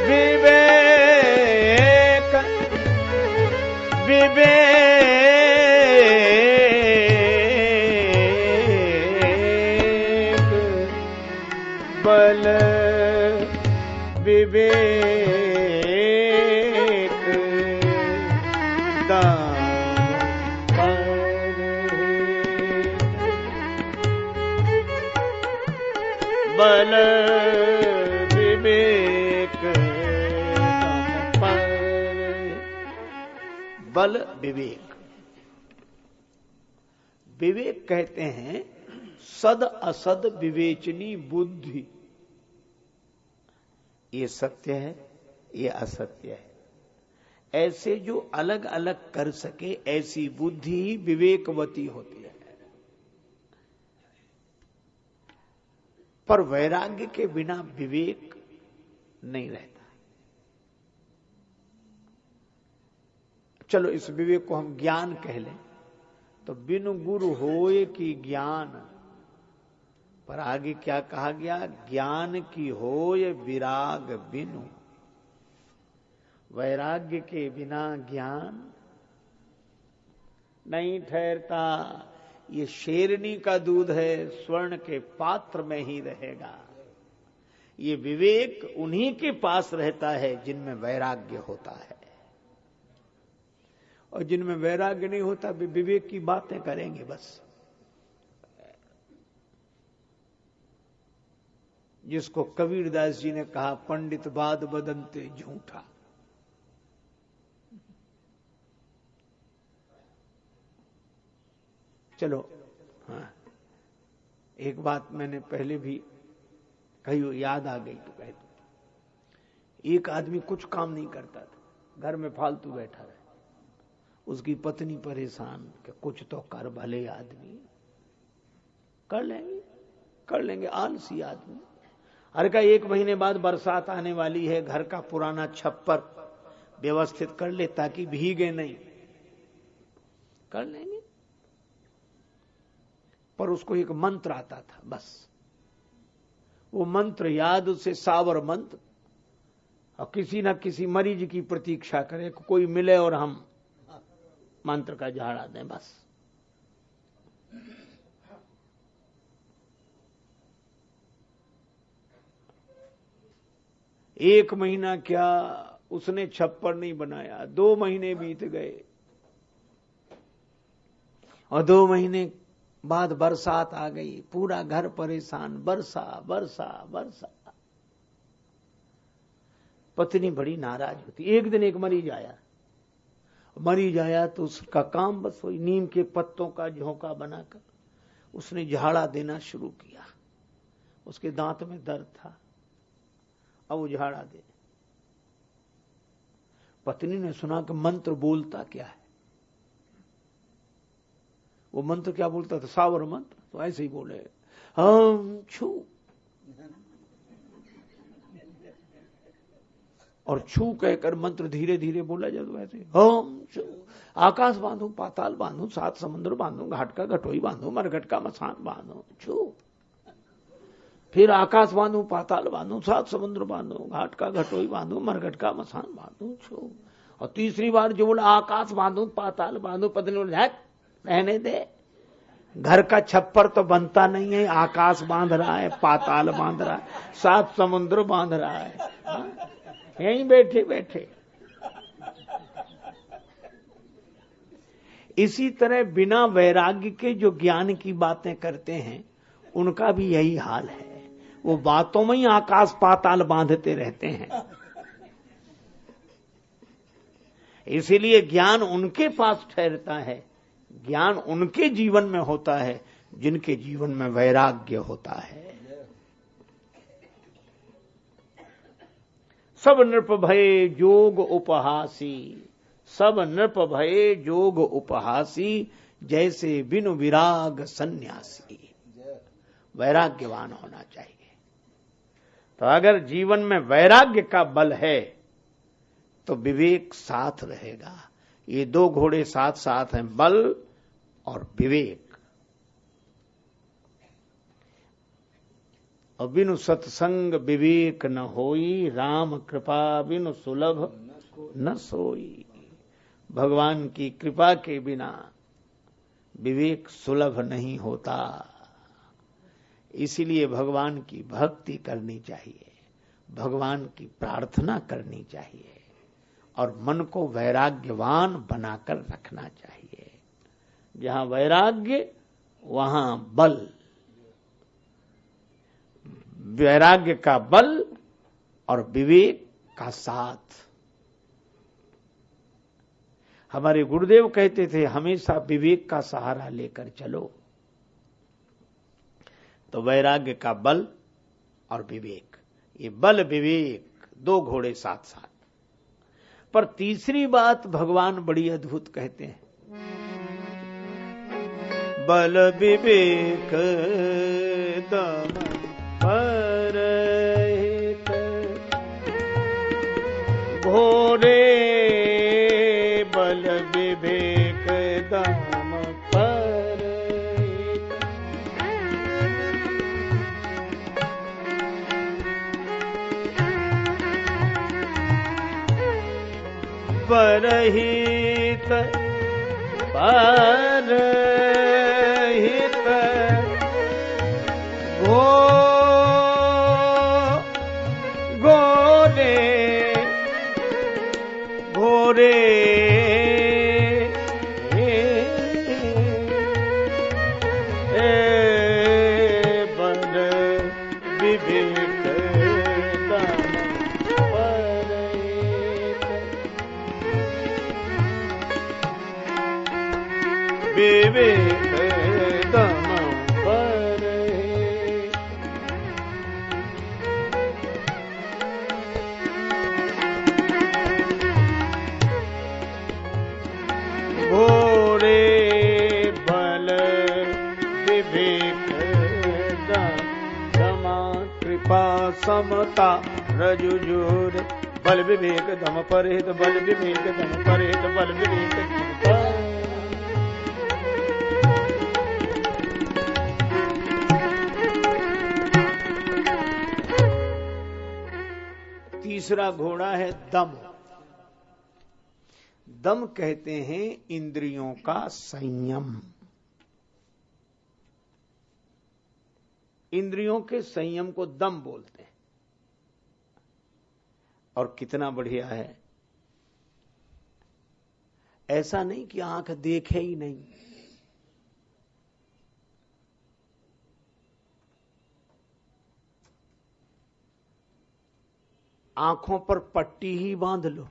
विवेक विवेक बल विवेक दाम पर है। बल विवेक दाम पर है। बल विवेक, विवेक कहते हैं सद असद विवेचनी बुद्धि। ये सत्य है, ये असत्य है, ऐसे जो अलग अलग कर सके, ऐसी बुद्धि ही विवेकवती होती है। पर वैराग्य के बिना विवेक नहीं रहता। चलो इस विवेक को हम ज्ञान कह लें, तो बिनु गुरु होए की ज्ञान। पर आगे क्या कहा गया? ज्ञान की होय विराग बिनु। वैराग्य के बिना ज्ञान नहीं ठहरता। ये शेरनी का दूध है, स्वर्ण के पात्र में ही रहेगा। ये विवेक उन्हीं के पास रहता है जिनमें वैराग्य होता है, और जिनमें वैराग्य नहीं होता वे विवेक की बातें करेंगे बस। जिसको कबीरदास जी ने कहा, पंडित बाद बदनते झूठा। चलो हाँ, एक बात मैंने पहले भी कही, याद आ गई तो कह दूं। एक आदमी कुछ काम नहीं करता था, घर में फालतू बैठा रहे। उसकी पत्नी परेशान कि कुछ तो कर भले आदमी। कर लेंगे आलसी आदमी। हर का 1 महीने बाद बरसात आने वाली है, घर का पुराना छप्पर व्यवस्थित कर ले ताकि भीगे नहीं, कर लेंगे। पर उसको एक मंत्र आता था, बस वो मंत्र याद, उसे सावर मंत्र, और किसी न किसी मरीज की प्रतीक्षा करे, कोई मिले और हम मंत्र का झाड़ा दें, बस। एक महीना क्या, उसने छप्पर नहीं बनाया, 2 महीने बीत गए, और 2 महीने बाद बरसात आ गई, पूरा घर परेशान, बरसा बरसा बरसा। पत्नी बड़ी नाराज होती। एक दिन एक मरीज आया तो उसका काम बस वही नीम के पत्तों का झोंका बनाकर उसने झाड़ा देना शुरू किया। उसके दांत में दर्द था, अब वो झाड़ा दे। पत्नी ने सुना कि मंत्र बोलता क्या है। वो मंत्र क्या बोलता था? सावर मंत्र। तो ऐसे ही बोले, हम छू, और छू कहकर मंत्र धीरे धीरे बोला जाए तो ऐसे, हम छू, आकाश बांधू, पाताल बांधू, 7 समुद्र बांधू, घाट का घटोई बांधू, मरघट का मसान बांधू, छू। फिर आकाश बांधू, पाताल बांधू, 7 समुद्र बांधू, घाट का घटोई बांधू, मरघट का मसान बांधू, छू। और तीसरी बार जो बोला आकाश बांधू, पाताल बांधू, पत्नी बोले रहने दे, घर का छप्पर तो बनता नहीं है, आकाश बांध रहा है, पाताल बांध रहा है, 7 समुद्र बांध रहा है, यहीं बैठे बैठे। इसी तरह बिना वैराग्य के जो ज्ञान की बातें करते हैं उनका भी यही हाल है, वो बातों में ही आकाश पाताल बांधते रहते हैं। इसीलिए ज्ञान उनके पास ठहरता है, ज्ञान उनके जीवन में होता है जिनके जीवन में वैराग्य होता है। सब नृप भये जोग उपहासी, सब नृप भये जोग उपहासी, जैसे बिनु विराग सन्यासी। वैराग्यवान होना चाहिए। तो अगर जीवन में वैराग्य का बल है तो विवेक साथ रहेगा। ये 2 घोड़े साथ साथ हैं, बल और विवेक। और बिनु सत्संग विवेक न होई, राम कृपा बिनु सुलभ न सोई। भगवान की कृपा के बिना विवेक सुलभ नहीं होता। इसीलिए भगवान की भक्ति करनी चाहिए, भगवान की प्रार्थना करनी चाहिए, और मन को वैराग्यवान बनाकर रखना चाहिए। जहां वैराग्य वहां बल, वैराग्य का बल और विवेक का साथ। हमारे गुरुदेव कहते थे हमेशा विवेक का सहारा लेकर चलो। तो वैराग्य का बल और विवेक, ये बल विवेक 2 घोड़े साथ साथ। पर तीसरी बात भगवान बड़ी अद्भुत कहते हैं, बल विवेक दम परहित, घोड़े बल विवेक दम परहित। परहित परहित घोड़े घोड़े बल विवेक दम परहित। विवेक दम परहित। घोड़े बल विवेक कृपा समता रजुजोर बल विवेक दम परहेत बल विवेक दम परहेत बल विवेक दम परहेत। तीसरा घोड़ा है दम। दम कहते हैं इंद्रियों का संयम। इंद्रियों के संयम को दम बोलते हैं। और कितना बढ़िया है, ऐसा नहीं कि आंख देखे ही नहीं, आंखों पर पट्टी ही बांध लो।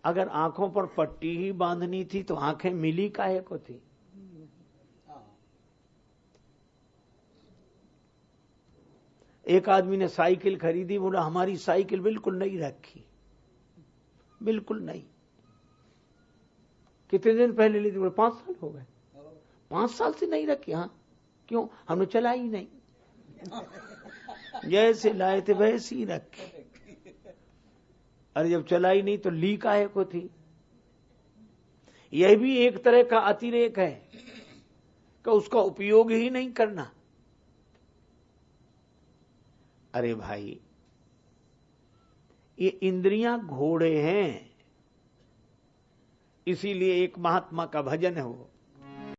अगर आंखों पर पट्टी ही बांधनी थी तो आंखें मिली काहे को थी? एक आदमी ने साइकिल खरीदी, बोला हमारी साइकिल बिल्कुल नहीं रखी, बिल्कुल नहीं। कितने दिन पहले ली थी? बोले 5 साल हो गए। 5 साल से नहीं रखी? हाँ। क्यों? हमने चलाई ही नहीं, जैसे लाए थे वैसे ही रखी। अरे जब चलाई नहीं तो ली काहे को थी? यह भी एक तरह का अतिरेक है कि उसका उपयोग ही नहीं करना। अरे भाई, ये इंद्रियां घोड़े हैं। इसीलिए एक महात्मा का भजन है, वो